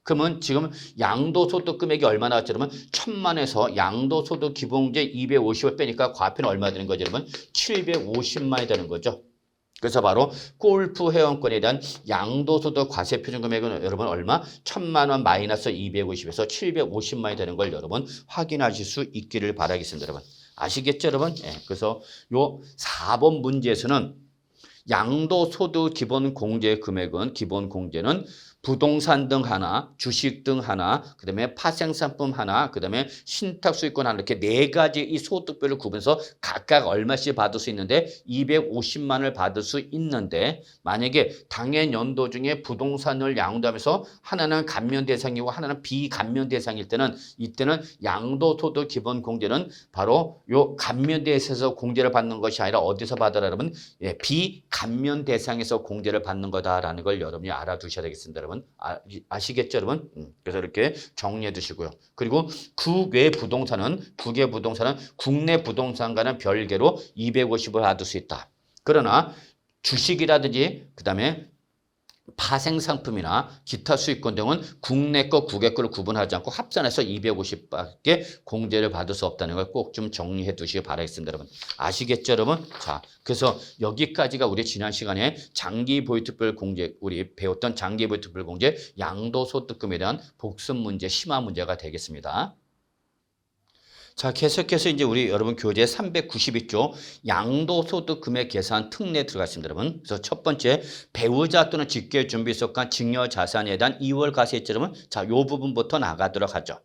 그러면 지금 양도소득 금액이 얼마 나왔죠? 그러면 1000만에서 양도소득 기본공제 250을 빼니까 과표는 얼마 되는 거죠? 여러분 750만이 되는 거죠. 그래서 바로 골프 회원권에 대한 양도소득 과세 표준 금액은 여러분 얼마? 1000만 원 마이너스 250에서 750만이 되는 걸 여러분 확인하실 수 있기를 바라겠습니다, 여러분. 아시겠죠, 여러분? 예. 그래서 요 4번 문제에서는 양도소득 기본 공제 금액은 기본 공제는 부동산 등 하나, 주식 등 하나, 그 다음에 파생상품 하나, 그 다음에 신탁수익권 하나 이렇게 4가지 이 소득별을 구분해서 각각 얼마씩 받을 수 있는데 250만 원을 받을 수 있는데 만약에 당해 연도 중에 부동산을 양도하면서 하나는 감면 대상이고 하나는 비감면 대상일 때는 이때는 양도소득 기본 공제는 바로 요 감면 대상에서 공제를 받는 것이 아니라 어디서 받아라 여러분? 예, 비감면 대상에서 공제를 받는 거다라는 걸 여러분이 알아두셔야 되겠습니다, 여러분. 아시겠죠, 여러분? 그래서 이렇게 정리해 두시고요. 그리고 국외 부동산은 국내 부동산과는 별개로 250을 받을 수 있다. 그러나 주식이라든지 그다음에 파생상품이나 기타 수익권 등은 국내 거, 국외 거를 구분하지 않고 합산해서 250밖에 공제를 받을 수 없다는 걸 꼭 좀 정리해 두시기 바라겠습니다, 여러분. 아시겠죠, 여러분? 자, 그래서 여기까지가 우리 지난 시간에 장기 보유특별 공제, 우리 배웠던 장기 보유특별 공제 양도소득금에 대한 복습 문제, 심화 문제가 되겠습니다. 자, 계속해서 이제 우리 여러분 교재 392조 양도소득 금액 계산 특례 들어갔습니다, 여러분. 그래서 첫 번째 배우자 또는 직계 준비속간 증여 자산에 대한 2월 과세액, 여러분. 자, 요 부분부터 나가도록 하죠.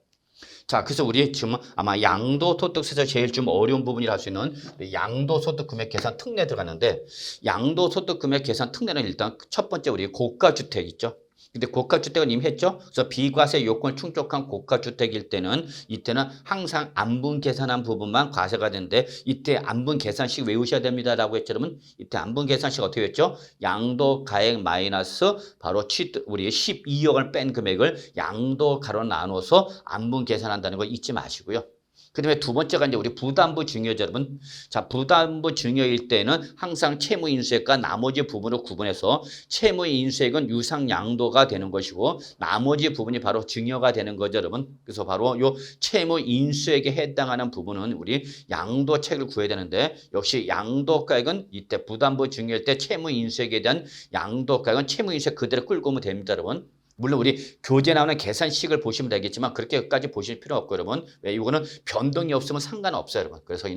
자, 그래서 우리 지금 아마 양도소득세에서 제일 좀 어려운 부분이라 할 수 있는 양도소득 금액 계산 특례 들어갔는데 양도소득 금액 계산 특례는 일단 첫 번째 우리 고가주택 있죠. 근데 고가주택은 이미 했죠. 그래서 비과세 요건을 충족한 고가주택일 때는 이때는 항상 안분 계산한 부분만 과세가 되는데 이때 안분 계산식 외우셔야 됩니다라고 했죠. 그러면 이때 안분 계산식 어떻게 했죠? 양도 가액 마이너스 바로 우리 12억을 뺀 금액을 양도 가로 나눠서 안분 계산한다는 거 잊지 마시고요. 그다음에 두 번째가 이제 우리 부담부 증여죠, 여러분. 자, 부담부 증여일 때는 항상 채무 인수액과 나머지 부분을 구분해서 채무 인수액은 유상양도가 되는 것이고 나머지 부분이 바로 증여가 되는 거죠, 여러분. 그래서 바로 요 채무 인수액에 해당하는 부분은 우리 양도책을 구해야 되는데 역시 양도가액은 이때 부담부 증여일 때 채무 인수액에 대한 양도가액은 채무 인수액 그대로 끌고 오면 됩니다, 여러분. 물론 우리 교재 나오는 계산식을 보시면 되겠지만 그렇게까지 보실 필요 없고 여러분. 왜 이거는 변동이 없으면 상관없어요, 여러분. 그래서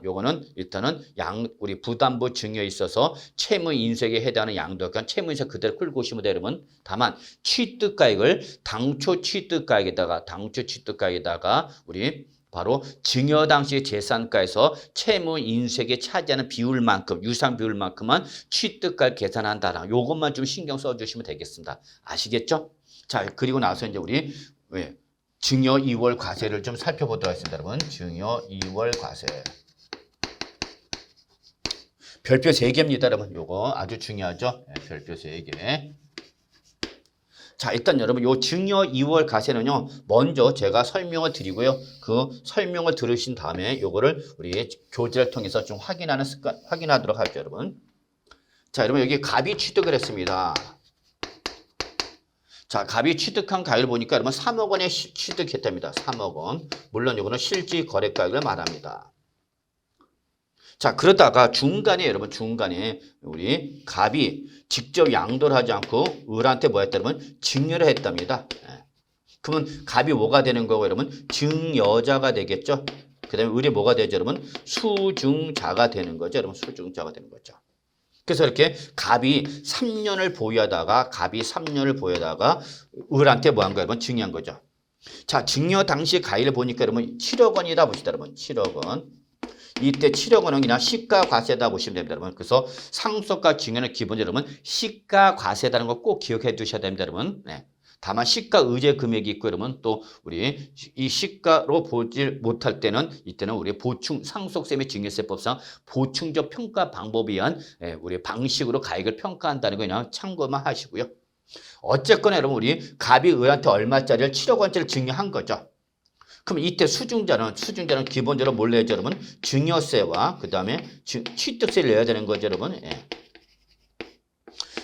요거는 일단은 우리 부담부 증여에 있어서 채무 인수액에 해당하는 양도가 채무 인수액 그대로 끌고 오시면 돼요, 여러분. 다만 취득가액을 당초 취득가액에다가 우리 바로 증여 당시 재산가에서 채무 인수액에 차지하는 비율만큼 유상 비율만큼만 취득가를 계산한다라. 요것만 좀 신경 써주시면 되겠습니다. 아시겠죠? 자, 그리고 나서 이제 우리 증여 이월 과세를 좀 살펴보도록 하겠습니다, 여러분. 증여 이월 과세. 별표 3개입니다, 여러분. 요거 아주 중요하죠? 네, 별표 3개. 자, 일단 여러분 요 증여 이월 과세는요. 먼저 제가 설명을 드리고요. 그 설명을 들으신 다음에 요거를 우리 교재를 통해서 좀 확인하도록 하죠, 여러분. 자, 여러분 여기 갑이 취득을 했습니다. 자, 갑이 취득한 가액을 보니까 여러분 3억 원에 취득했답니다. 3억 원. 물론 요거는 실질 거래가액을 말합니다. 자, 그러다가 중간에 우리 갑이 직접 양도를 하지 않고 을한테 뭐 했다 그러면 증여를 했답니다. 그러면 갑이 뭐가 되는 거고 여러분? 증여자가 되겠죠. 그 다음에 을이 뭐가 되죠, 여러분? 수증자가 되는 거죠, 여러분. 수증자가 되는 거죠. 그래서 이렇게 갑이 3년을 보유하다가 을한테 뭐 한 거예요, 여러분? 증여한 거죠. 자, 증여 당시 가액을 보니까 여러분 7억 원이다 보시다, 여러분. 7억 원. 이때 7억 원은 그냥 시가과세다 보시면 됩니다, 여러분. 그래서 상속과 증여는 기본적으로 여러분 시가과세다는 거 꼭 기억해 두셔야 됩니다, 여러분. 네. 다만 시가 의제 금액이 있고 여러분 또 우리 이 시가로 보지 못할 때는 이때는 우리 보충 상속세 및 증여세법상 보충적 평가 방법에 의한 우리 방식으로 가액을 평가한다는 거 그냥 참고만 하시고요. 어쨌거나 여러분 우리 갑이 을한테 얼마짜리를 7억 원짜리를 증여한 거죠. 그럼 이때 수증자는 기본적으로 뭘 내야죠, 여러분? 증여세와 그 다음에 취득세를 내야 되는 거죠, 여러분.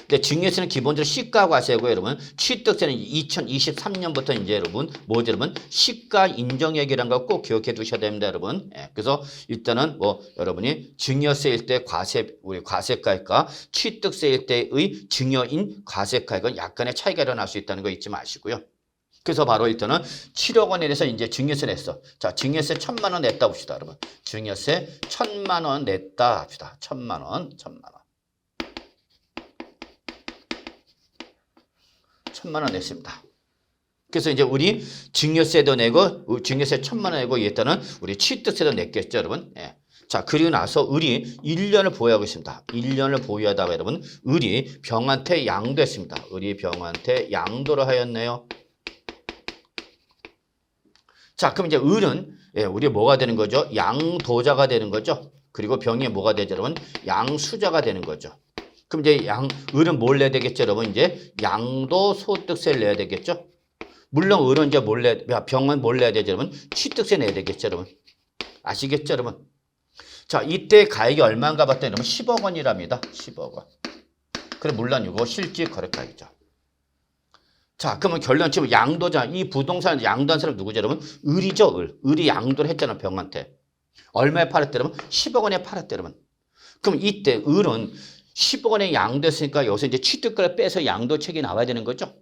근데 증여세는 기본적으로 시가과세고 여러분. 취득세는 2023년부터 이제 여러분 뭐죠, 여러분? 시가 인정액이라는 거 꼭 기억해 두셔야 됩니다, 여러분. 그래서 일단은 여러분이 증여세일 때 우리 과세가액과 취득세일 때의 증여인 과세가액은 약간의 차이가 일어날 수 있다는 거 잊지 마시고요. 그래서 바로 일단은 7억 원에 대해서 이제 증여세를 냈어. 자, 증여세 1,000만 원 냈다 봅시다, 여러분. 증여세 1,000만 원 냈다 합시다. 1,000만 원. 1,000만 원 냈습니다. 그래서 이제 우리 증여세도 내고, 증여세 1,000만 원 내고, 일단은 우리 취득세도 냈겠죠, 여러분. 자, 그리고 나서 을이 1년을 보유하고 있습니다. 1년을 보유하다가 여러분, 을이 병한테 양도했습니다. 을이 병한테 양도를 하였네요. 자, 그럼 이제 을은 우리 뭐가 되는 거죠? 양도자가 되는 거죠. 그리고 병이 뭐가 되죠, 여러분? 양수자가 되는 거죠. 그럼 이제 을은 뭘 내야 되겠죠, 여러분? 이제 양도소득세를 내야 되겠죠. 물론 을은 이제 병은 뭘 내야 되죠, 여러분? 취득세 내야 되겠죠, 여러분. 아시겠죠, 여러분? 자, 이때 가액이 얼마인가 봤더니 여러분 10억 원이랍니다. 10억 원. 그럼 물론 이거 실질 거래가액이죠. 자, 그러면 결론적으로 양도자, 이 부동산 양도한 사람 누구죠, 여러분? 을이죠, 을. 을이 양도를 했잖아, 병한테. 얼마에 팔았대, 여러분? 10억 원에 팔았대, 여러분. 그럼 이때 을은 10억 원에 양도했으니까 여기서 이제 취득가를 빼서 양도책이 나와야 되는 거죠.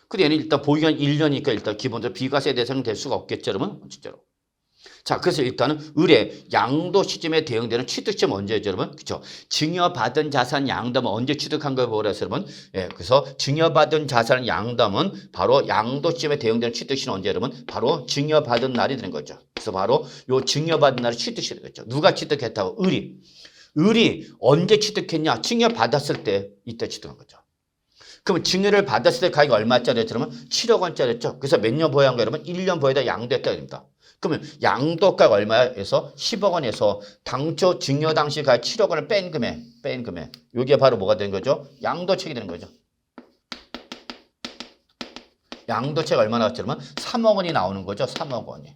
근데 얘는 일단 보유기간 1년이니까 일단 기본적으로 비과세 대상은 될 수가 없겠죠, 여러분? 진짜로. 자, 그래서 일단은 을의 양도 시점에 대응되는 취득 시점 언제죠, 여러분? 그렇죠? 증여받은 자산 양도하면 언제 취득한 걸 보라서 여러분. 그래서 증여받은 자산 양도하면 바로 양도 시점에 대응되는 취득 시는 언제 여러분? 바로 증여받은 날이 되는 거죠. 그래서 바로 요 증여받은 날이 취득 시 되겠죠. 누가 취득했다고? 을이 언제 취득했냐? 증여받았을 때 이때 취득한 거죠. 그러면 증여를 받았을 때 가격이 얼마짜리였죠? 그러면 7억 원짜리였죠. 그래서 몇 년 보유한 거예요, 여러분? 1년 보유에다 양도했다고 됩니다. 그러면 양도가가 얼마에서 10억 원에서 당초 증여 당시 가액 7억 원을 뺀 금액. 이게 바로 뭐가 되는 거죠? 양도책이 되는 거죠. 양도책 얼마 나왔죠? 그러면 3억 원이 나오는 거죠. 3억 원이.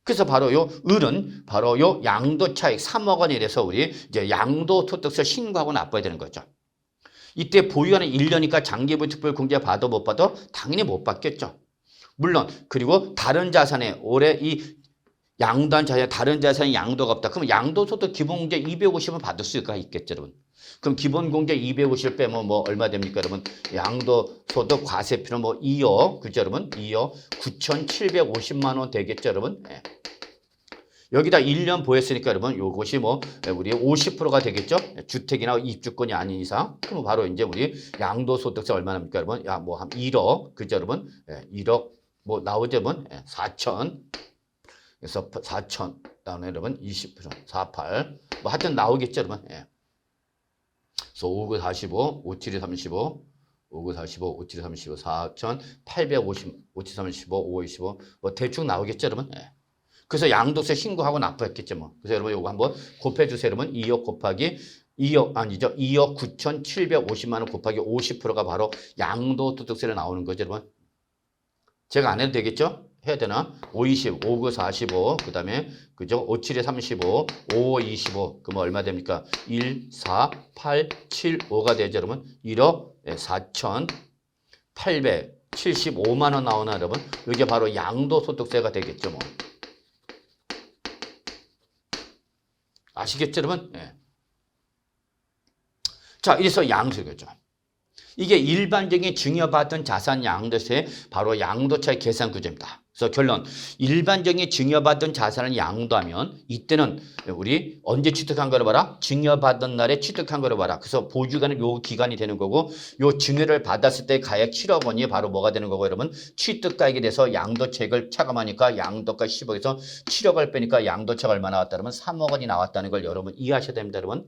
그래서 바로 요 을은 바로 요 양도 차익 3억 원이 돼서 우리 이제 양도소득세 신고하고 납부해야 되는 거죠. 이때 보유하는 1년이니까 장기보유 특별공제 받아 못 받아? 당연히 못 받겠죠. 물론 그리고 다른 자산에 올해 이 양도한 자산에 다른 자산이 양도가 없다. 그럼 양도소득 기본공제 250은 받을 수가 있겠죠, 여러분. 그럼 기본공제 250을 빼면 뭐 얼마 됩니까, 여러분? 양도소득 과세표는 뭐 2억, 그죠, 여러분? 2억 9,750만 원 되겠죠, 여러분? 네. 여기다 1년 보였으니까 여러분 요것이 뭐 우리 50%가 되겠죠? 주택이나 입주권이 아닌 이상. 그럼 바로 이제 우리 양도소득세 얼마납니까, 여러분? 야, 뭐 한 1억, 그죠, 여러분? 1억 뭐 나오죠, 여러분? 4천. 그래서 4천 다음에 여러분 20% 48. 뭐 하여튼 나오겠죠, 여러분? 예. 그래서 5구 45, 57이 35, 5구 45, 57이 35, 4,850, 57, 35, 5, 25. 뭐 대충 나오겠죠, 여러분? 예. 그래서 양도세 신고하고 납부했겠죠, 뭐. 그래서 여러분 요거 한번 곱해주세요, 여러분. 2억 곱하기 2억 아니죠? 2억 9,750만 원 곱하기 50%가 바로 양도소득세로 나오는 거죠, 여러분. 제가 안 해도 되겠죠? 해야 되나? 5, 20, 5, 9, 45, 그 다음에, 그죠? 5, 7에 35, 5, 25. 그러면 얼마 됩니까? 1, 4, 8, 7, 5가 되죠, 여러분. 1억 4,875만 원 나오나, 여러분? 이게 바로 양도소득세가 되겠죠, 뭐. 아시겠죠, 여러분? 네. 자, 이래서 양도세죠. 이게 일반적인 증여받은 자산 양도세 바로 양도차익 계산 구조입니다. 그래서 결론, 일반적인 증여받은 자산을 양도하면 이때는 우리 언제 취득한 거를 봐라? 증여받은 날에 취득한 거를 봐라. 그래서 보유기간은 요 기간이 되는 거고 요 증여를 받았을 때 가액 7억 원이 바로 뭐가 되는 거고 여러분 취득가액에 대해서 양도차익을 차감하니까 양도가 10억에서 7억을 빼니까 양도차익 얼마 나왔다 그러면 3억 원이 나왔다는 걸 여러분 이해하셔야 됩니다, 여러분.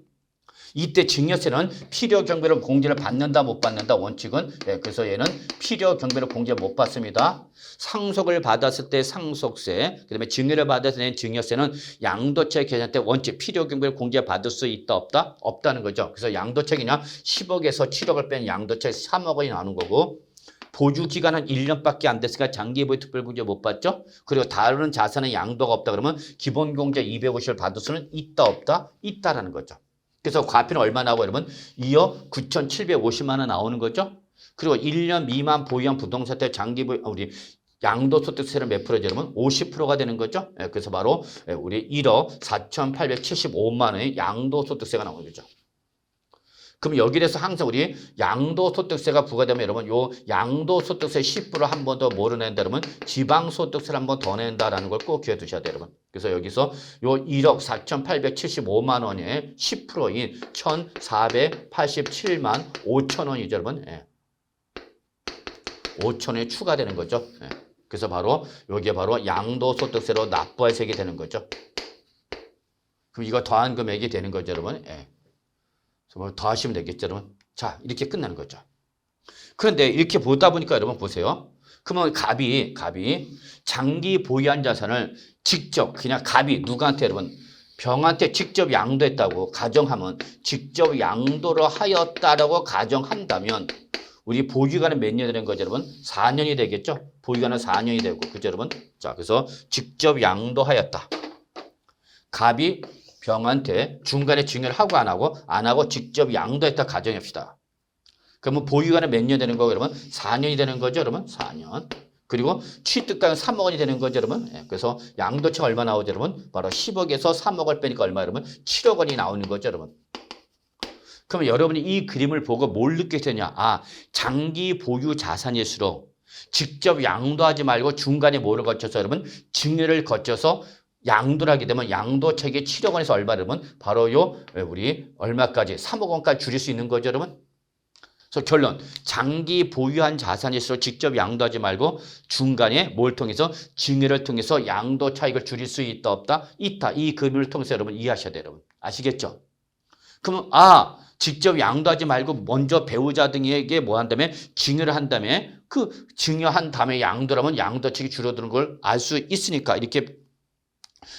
이때 증여세는 필요경비로 공제를 받는다 못 받는다 원칙은 그래서 얘는 필요경비로 공제 못 받습니다. 상속을 받았을 때 상속세 그다음에 증여를 받았을 때 증여세는 양도차익 계산 때 원칙 필요경비로 공제 받을 수 있다 없다? 없다는 거죠. 그래서 양도차익이냐 10억에서 7억을 뺀 양도차익 3억 원이 나오는 거고 보유 기간은 1년밖에 안 됐으니까 장기보유 특별공제 못 받죠. 그리고 다른 자산의 양도가 없다 그러면 기본공제 250을 받을 수는 있다 없다? 있다라는 거죠. 그래서 과표는 얼마 나오고 여러분 2억 9,750만 원 나오는 거죠. 그리고 1년 미만 보유한 부동산 때 장기보유 우리 양도소득세는 몇 프로죠, 여러분? 50%가 되는 거죠. 그래서 바로 우리 1억 4,875만 원의 양도소득세가 나오는 거죠. 그럼 여기에서 항상 우리 양도소득세가 부과되면 여러분 요 양도소득세 10% 한 번 더 뭐로 낸다 그러면 지방소득세를 한 번 더 낸다라는 걸 꼭 기억해 두셔야 돼요, 여러분. 그래서 여기서 요 1억 4,875만 원의 10%인 1,487만 5천 원이죠, 여러분. 5천 원이 추가되는 거죠. 그래서 바로 여기에 바로 양도소득세로 납부할 세게 되는 거죠. 그럼 이거 더한 금액이 되는 거죠, 여러분. 더 하시면 되겠죠, 여러분. 자, 이렇게 끝나는 거죠. 그런데 이렇게 보다 보니까 여러분 보세요. 그러면 갑이 장기 보유한 자산을 직접 그냥 갑이 누구한테 여러분 병한테 직접 양도했다고 가정하면 직접 양도를 하였다라고 가정한다면 우리 보유기간은 몇 년이 되는 거죠, 여러분? 4년이 되겠죠? 보유기간은 4년이 되고 그죠, 여러분? 자, 그래서 직접 양도하였다. 갑이 병한테 중간에 증여를 하고 안 하고 직접 양도했다 가정합시다. 그러면 보유기간은 몇 년 되는 거고 여러분? 4년이 되는 거죠, 여러분? 4년. 그리고 취득가액은 3억 원이 되는 거죠, 여러분? 그래서 양도차익 얼마 나오죠, 여러분? 바로 10억에서 3억을 빼니까 얼마, 여러분? 7억 원이 나오는 거죠, 여러분. 그러면 여러분이 이 그림을 보고 뭘 느끼게 되냐? 아, 장기 보유 자산일수록 직접 양도하지 말고 중간에 뭐를 거쳐서 여러분? 증여를 거쳐서 양도를 하게 되면 양도차익이 7억 원에서 얼마 여러분? 바로 요 우리 얼마까지 3억 원까지 줄일 수 있는 거죠, 여러분. 그래서 결론 장기 보유한 자산일수록 직접 양도하지 말고 중간에 뭘 통해서 증여를 통해서 양도차익을 줄일 수 있다 없다? 있다. 이 그림을 통해서 여러분 이해하셔야 돼요, 여러분. 아시겠죠? 그러면 직접 양도하지 말고 먼저 배우자 등에게 뭐 한다음에 증여를 한 다음에 그 증여한 다음에 양도라면 양도차익이 줄어드는 걸 알 수 있으니까 이렇게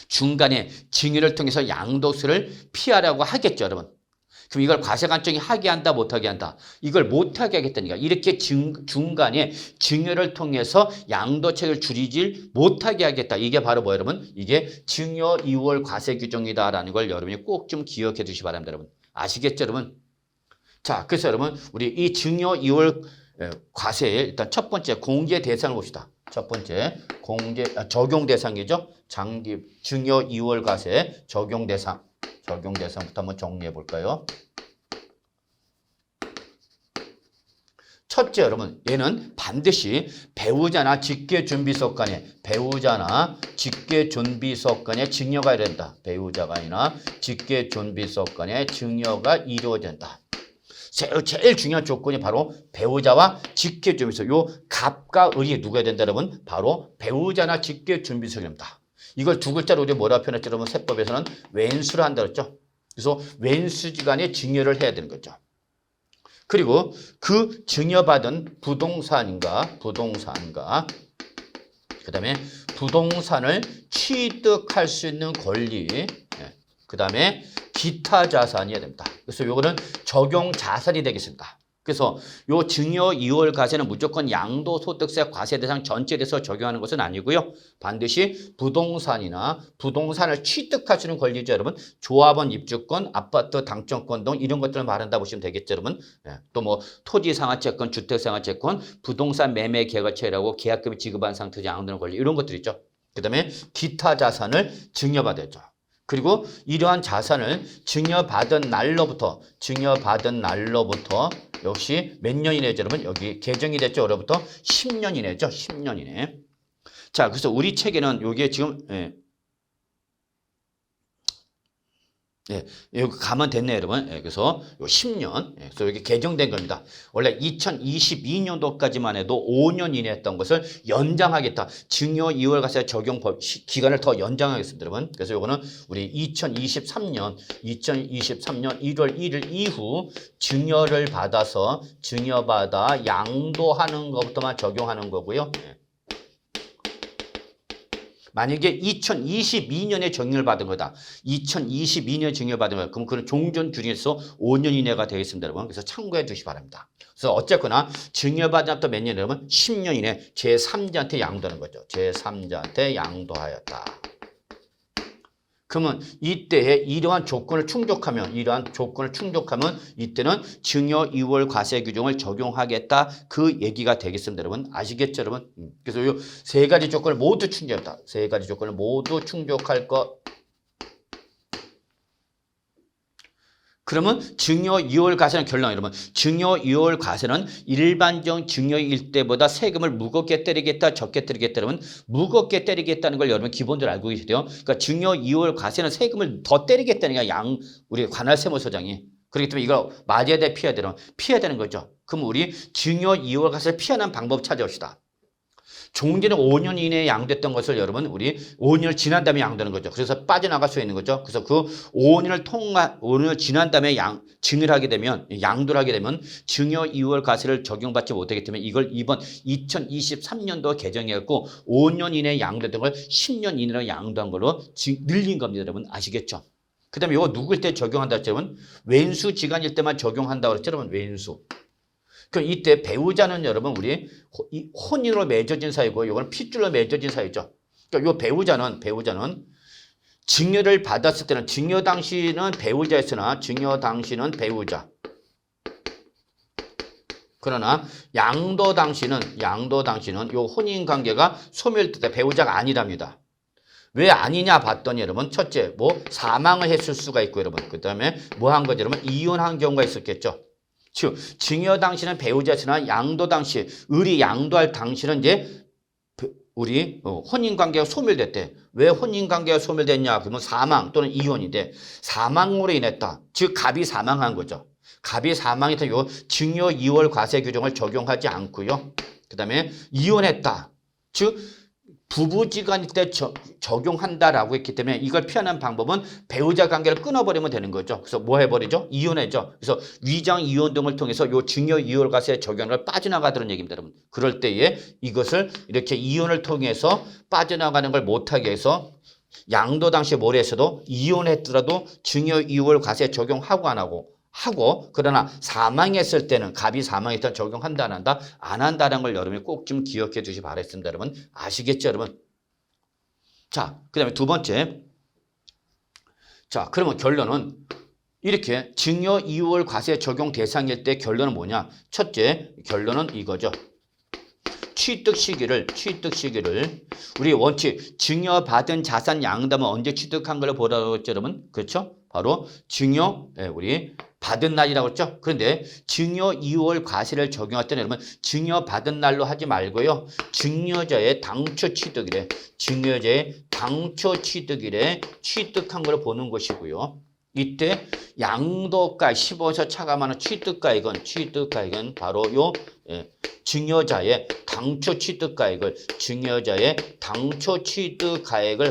중간에 증여를 통해서 양도세를 피하려고 하겠죠, 여러분. 그럼 이걸 과세관청이 하게 한다, 못하게 한다. 이걸 못하게 하겠다니까. 이렇게 중간에 증여를 통해서 양도책을 줄이질 못하게 하겠다. 이게 바로 뭐 여러분? 이게 증여 이월 과세 규정이다라는 걸 여러분이 꼭 좀 기억해 주시기 바랍니다, 여러분. 아시겠죠, 여러분? 자, 그래서 여러분 우리 이 증여 이월 과세의 일단 첫 번째 공제 대상을 봅시다. 첫 번째 적용 대상이죠. 증여 이월 과세 적용 대상부터 한번 정리해 볼까요? 첫째 여러분, 얘는 반드시 배우자나 직계준비석 간에 증여가 이뤄야 된다. 배우자가 아니라 직계준비석 간에 증여가 이루어진다. 제일 중요한 조건이 바로 배우자와 직계준비석. 요 갑과 을이 누가 된다 여러분? 바로 배우자나 직계준비석입니다. 이걸 두 글자로 우리 뭐라 표현했죠 여러분? 세법에서는 왼수를 한다 그랬죠. 그래서 왼수지간에 증여를 해야 되는 거죠. 그리고 그 증여받은 부동산과 그다음에 부동산을 취득할 수 있는 권리, 그다음에 기타 자산이어야 됩니다. 그래서 요거는 적용 자산이 되겠습니다. 그래서 요 증여 이월 과세는 무조건 양도소득세 과세 대상 전체에 대해서 적용하는 것은 아니고요. 반드시 부동산을 취득할 수 있는 권리죠, 여러분. 조합원 입주권, 아파트 당첨권 등 이런 것들을 말한다 보시면 되겠죠, 여러분. 또 뭐 토지상하채권, 주택상하채권, 부동산 매매 계약처라고 계약금이 지급한 상태에서 양도하는 권리 이런 것들 있죠. 그다음에 기타 자산을 증여받았죠. 그리고 이러한 자산을 증여받은 날로부터 역시 몇 년 이내죠, 여러분? 여기 개정이 됐죠, 올해부터 10년 이내죠, 10년 이내. 자, 그래서 우리 책에는 요게 지금 여기 가면 됐네요, 여러분. 그래서 요 10년, 그래서 여기 개정된 겁니다. 원래 2022년도까지만 해도 5년 이내 했던 것을 연장하겠다. 증여 이월 과세 적용 기간을 더 연장하겠습니다, 여러분. 그래서 요거는 우리 2023년 1월 1일 이후 증여받아 양도하는 것부터만 적용하는 거고요. 만약에 2022년에 증여를 받은 거다. 2022년에 증여를 받은 거다. 그럼 그건 종전 중에서 5년 이내가 되겠습니다, 여러분. 그래서 참고해 주시기 바랍니다. 그래서 어쨌거나 증여받은 앞부터 몇 년, 여러분? 10년 이내 제3자한테 양도하는 거죠. 제3자한테 양도하였다. 그러면 이때에 이러한 조건을 충족하면 이때는 증여 이월 과세 규정을 적용하겠다. 그 얘기가 되겠습니다, 여러분. 아시겠죠, 여러분? 그래서 이 세 가지 조건을 모두 충족한다. 세 가지 조건을 모두 충족할 것. 그러면 증여 이월 과세는 결론, 여러분. 증여 이월 과세는 일반적 증여일 때보다 세금을 무겁게 때리겠다, 적게 때리겠다, 여러분. 무겁게 때리겠다는 걸 여러분 기본적으로 알고 계셔야 돼요. 그러니까 증여 이월 과세는 세금을 더 때리겠다는 게 우리 관할세무서장이. 그렇기 때문에 이걸 맞아야 돼, 피해야 되는 거죠. 그럼 우리 증여 이월 과세를 피하는 방법 찾아봅시다. 종전에 5년 이내에 양도했던 것을 여러분 우리 5년을 지난 다음에 양도하는 거죠. 그래서 빠져나갈 수 있는 거죠. 그래서 그 5년을 지난 다음에 양도를 하게 되면 증여 이월 과세를 적용받지 못하기 때문에 이걸 이번 2023년도 개정해갖고 5년 이내에 양도했던 걸 10년 이내로 양도한 걸로 늘린 겁니다, 여러분. 아시겠죠? 그 다음에 이거 누굴 때 적용한다 했죠, 여러분? 왼수지간일 때만 적용한다고 했죠, 여러분? 왼수. 그럼 이때 배우자는 여러분 우리 혼인으로 맺어진 사이고 이거는 핏줄로 맺어진 사이죠. 그러니까 이 배우자는 증여를 받았을 때는 증여 당시는 배우자였으나 증여 당시는 배우자. 그러나 양도 당시는 이 혼인 관계가 소멸될 때 배우자가 아니랍니다. 왜 아니냐 봤더니 여러분 첫째 뭐 사망을 했을 수가 있고 여러분 그다음에 뭐 한 거죠, 여러분? 이혼한 경우가 있었겠죠. 즉 증여 당시는 배우자였으나 양도 당시 을이 양도할 당시는 이제 우리 혼인 관계가 소멸됐대. 왜 혼인 관계가 소멸됐냐? 그러면 사망 또는 이혼인데 사망으로 인했다. 즉 갑이 사망한 거죠. 갑이 사망했던 요 증여 이월 과세 규정을 적용하지 않고요. 그다음에 이혼했다. 즉 부부지간일 때 적용한다라고 했기 때문에 이걸 피하는 방법은 배우자 관계를 끊어버리면 되는 거죠. 그래서 뭐 해버리죠? 이혼해죠. 그래서 위장 이혼 등을 통해서 요 증여 이월 과세 적용하는 걸 빠져나가도록 얘기입니다, 여러분. 그럴 때에 이것을 이렇게 이혼을 통해서 빠져나가는 걸 못하게 해서 양도 당시에 뭘 했어도 이혼했더라도 증여 이월 과세 적용하고 안 하고 하고 그러나 사망했을 때는 갑이 사망했을 때 적용한다 안 한다? 안 한다는 걸 여러분이 꼭 좀 기억해 두시 바라겠습니다. 여러분 아시겠죠 여러분? 자, 그 다음에 두 번째. 자, 그러면 결론은 이렇게 증여 이월 과세 적용 대상일 때 결론은 뭐냐? 첫째 결론은 이거죠. 취득 시기를 우리 원칙 증여받은 자산 양도는 언제 취득한 걸 보라고 했죠 여러분? 그렇죠? 바로 증여 우리 받은 날이라고 했죠? 그런데 증여 이월 과세를 적용할 때는 여러분 증여받은 날로 하지 말고요. 증여자의 당초 취득일에 취득한 걸 보는 것이고요. 이때 양도가 15에서 차감하는 취득가액은 바로 요 증여자의 당초 취득가액을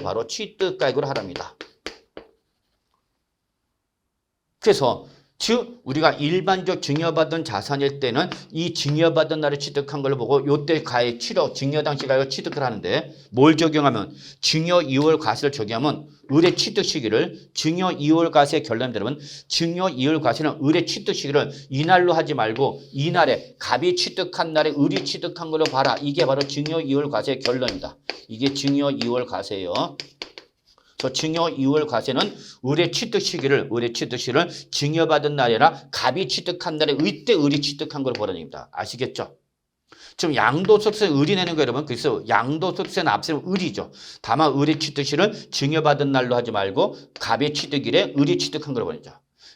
바로 취득가액으로 하랍니다. 그래서 즉 우리가 일반적 증여받은 자산일 때는 이 증여받은 날에 취득한 걸 보고 요때 가액 증여 당시 가액을 취득을 하는데 뭘 적용하면 증여 이월 과세를 적용하면 의뢰 취득 시기를 증여 이월 과세 결론되면 증여 이월 과세는 의뢰 취득 시기를 이날로 하지 말고 이날에 갑이 취득한 날에 을이 취득한 걸로 봐라. 이게 바로 증여 이월 과세의 결론이다. 이게 증여 이월 과세예요. 저 증여 이월 과세는 의뢰 취득 시기를 증여받은 날이나 갑이 취득한 날에 이때 을이 취득한 걸 보라는 얘기입니다. 아시겠죠? 지금 양도소득세 을이 내는 거예요, 여러분. 그래서 양도소득세 납세는 을이죠. 다만 을의 취득시를 증여받은 날로 하지 말고 갑의 취득일에 을이 취득한 걸 보내죠.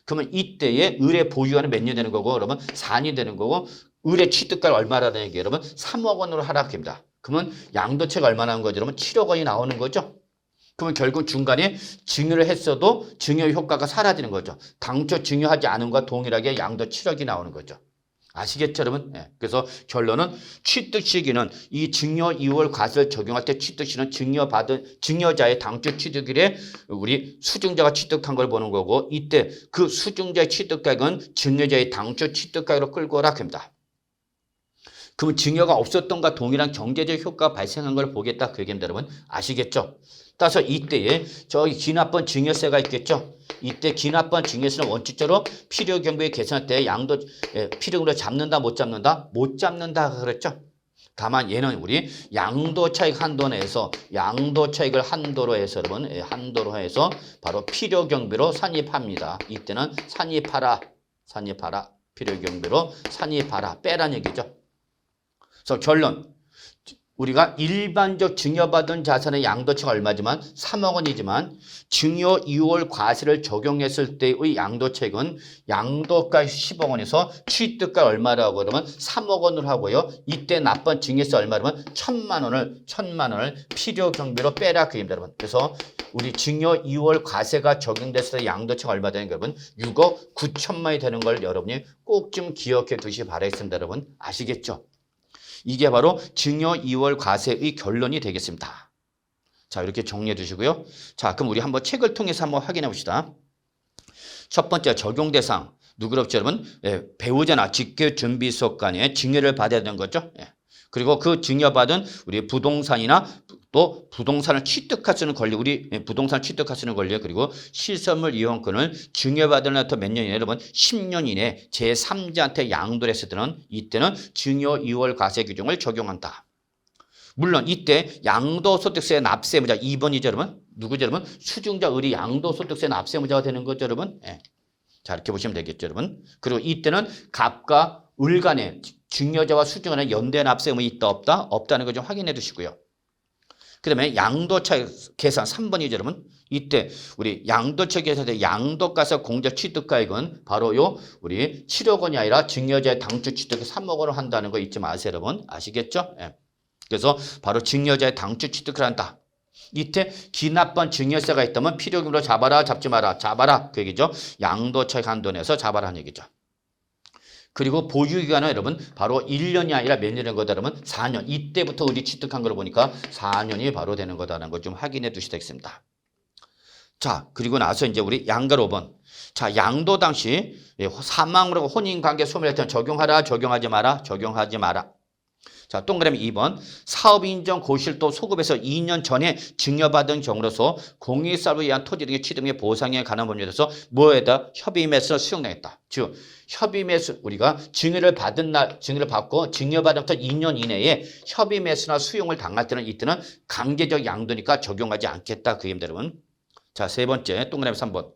그러면 이때에 을의 보유하는 몇 년 되는 거고, 여러분 4년 되는 거고, 을의 취득가를 얼마라는 얘기예요, 여러분? 3억 원으로 하락합니다. 그러면 양도세가 얼마 나오는 거죠, 여러분? 7억 원이 나오는 거죠. 그러면 결국 중간에 증여를 했어도 증여 효과가 사라지는 거죠. 당초 증여하지 않은 것과 동일하게 양도 7억이 나오는 거죠. 아시겠죠, 여러분? 네. 그래서 결론은 취득 시기는 이 증여 이월 과세를 적용할 때 취득 시기는 증여자의 당초 취득일에 우리 수증자가 취득한 걸 보는 거고 이때 그 수증자의 취득가액은 증여자의 당초 취득가액으로 끌고 오라 합니다. 그러면 증여가 없었던 것과 동일한 경제적 효과가 발생한 걸 보겠다 그 얘기입니다, 여러분. 아시겠죠? 따라서 이때에 저기 기납번 증여세가 있겠죠. 이때 기납번 증여세는 원칙적으로 필요 경비에 계산할 때 필요금으로 잡는다 못 잡는다? 못 잡는다 그랬죠. 다만 얘는 우리 양도 차익 한도 내에서 양도 차익을 한도로 해서 여러분 한도로 해서 바로 필요 경비로 산입합니다. 이때는 산입하라 필요 경비로 산입하라 빼란 얘기죠. 그래서 결론. 우리가 일반적 증여받은 자산의 양도치가 얼마지만 3억 원이지만 증여 이월 과세를 적용했을 때의 양도책은 양도가 10억 원에서 취득가 얼마라고 그러면 3억 원으로 하고요. 이때 납부한 증여세 얼마라면 1,000만 원을 필요 경비로 빼라 그 얘기입니다, 여러분. 그래서 우리 증여 이월 과세가 적용됐을 때 양도치가 얼마 되는 거 여러분? 6억 9천만이 되는 걸 여러분이 꼭 좀 기억해 두시기 바라겠습니다, 여러분. 아시겠죠? 이게 바로 증여 이월 과세의 결론이 되겠습니다. 자, 이렇게 정리해 두시고요. 자, 그럼 우리 한번 책을 통해서 한번 확인해 봅시다. 첫 번째 적용 대상. 누구롭죠, 여러분? 배우자나 직계 준비 수업 간에 증여를 받아야 되는 거죠. 그리고 그 증여받은 우리 부동산이나 또 부동산을 취득할 수 있는 권리, 우리 부동산을 취득할 수 있는 권리, 그리고 실선물 이용권을 증여받은 날부터 몇 년 이내, 여러분 10년 이내 제3자한테 양도를 했을 때는 이때는 증여 이월 과세 규정을 적용한다. 물론 이때 양도소득세 납세무자 2번이죠, 여러분. 누구죠, 여러분? 수증자 을이 양도소득세 납세무자가 되는 거죠, 여러분. 자, 이렇게 보시면 되겠죠, 여러분. 그리고 이때는 갑과 을 간에 증여자와 수증 간에 연대 납세금이 있다 없다? 없다는 거 좀 확인해 두시고요. 그 다음에 양도차익 계산 3번이죠, 여러분. 이때 우리 양도차익 계산에 양도가세 공제 취득가액은 바로 요 우리 7억 원이 아니라 증여자의 당초 취득 3억 원을 한다는 거 잊지 마세요, 여러분. 아시겠죠? 그래서 바로 증여자의 당초 취득을 한다. 이때 기납번 증여세가 있다면 필요금으로 잡아라 잡지 마라 잡아라 그 얘기죠. 양도차익 한도 내에서 잡아라 하는 얘기죠. 그리고 보유기간은 여러분 바로 1년이 아니라 몇 년인 거다 그러면 4년. 이때부터 우리 취득한 걸 보니까 4년이 바로 되는 거다라는 걸 좀 확인해 두시면 되겠습니다. 자, 그리고 나서 이제 우리 양가 5번. 자, 양도 당시 사망으로 혼인관계 소멸할 때는 적용하라 적용하지 마라 적용하지 마라. 자, 동그라미 2번. 사업인정 고실도 소급에서 2년 전에 증여받은 경우로서 공익사업에 의한 토지 등의 취득 및 보상에 관한 법률에 대해서 뭐에다 협의 매수를 수용당했다. 즉 협의 매수 우리가 증여를 받은 날 증여를 받고 증여받은부터 2년 이내에 협의 매수나 수용을 당할 때는 이때는 강제적 양도니까 적용하지 않겠다. 그 얘기입니다, 여러분. 자, 세 번째 동그라미 3번.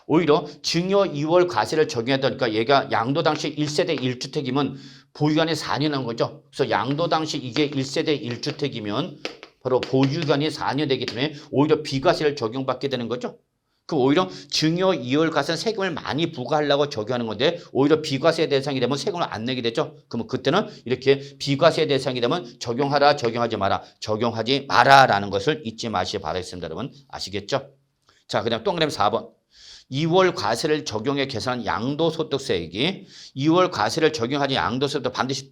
오히려 증여 2월 과세를 적용하다니까 얘가 양도 당시 1세대 1주택이면 보유기간이 4년인 거죠. 그래서 양도 당시 이게 1세대 1주택이면 바로 보유기간이 4년 되기 때문에 오히려 비과세를 적용받게 되는 거죠. 그럼 오히려 증여 2월 과세는 세금을 많이 부과하려고 적용하는 건데 오히려 비과세 대상이 되면 세금을 안 내게 되죠. 그러면 그때는 이렇게 비과세 대상이 되면 적용하라, 적용하지 마라, 적용하지 마라라는 것을 잊지 마시기 바라겠습니다. 여러분 아시겠죠? 자, 그다음 동그라미 4번. 2월 과세를 적용해 계산한 양도소득세액이 2월 과세를 적용하지 양도소득도 반드시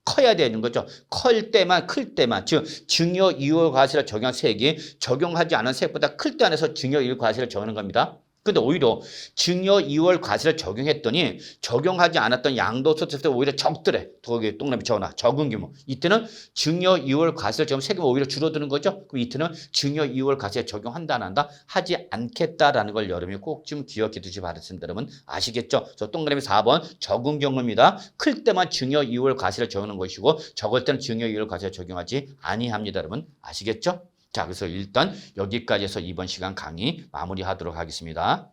커야 되는 거죠. 클 때만 즉 증여 2월 과세를 적용한 세액이 적용하지 않은 세액보다 클 때 안에서 증여 2월 과세를 적용하는 겁니다. 근데 오히려 증여 2월 과세를 적용했더니 적용하지 않았던 양도소득세 오히려 적더래. 거기 동그라미 적어놔. 적은 규모. 이때는 증여 2월 과세를 적용하면 세금이 오히려 줄어드는 거죠. 그럼 이때는 증여 2월 과세 적용한다 안 한다? 하지 않겠다라는 걸 여러분이 꼭 좀 기억해 두시기 바랍니다. 여러분 아시겠죠? 저 동그라미 4번 적은 경우입니다. 클 때만 증여 2월 과세를 적용하는 것이고 적을 때는 증여 2월 과세를 적용하지 아니합니다. 여러분 아시겠죠? 자, 그래서 일단 여기까지 해서 이번 시간 강의 마무리하도록 하겠습니다.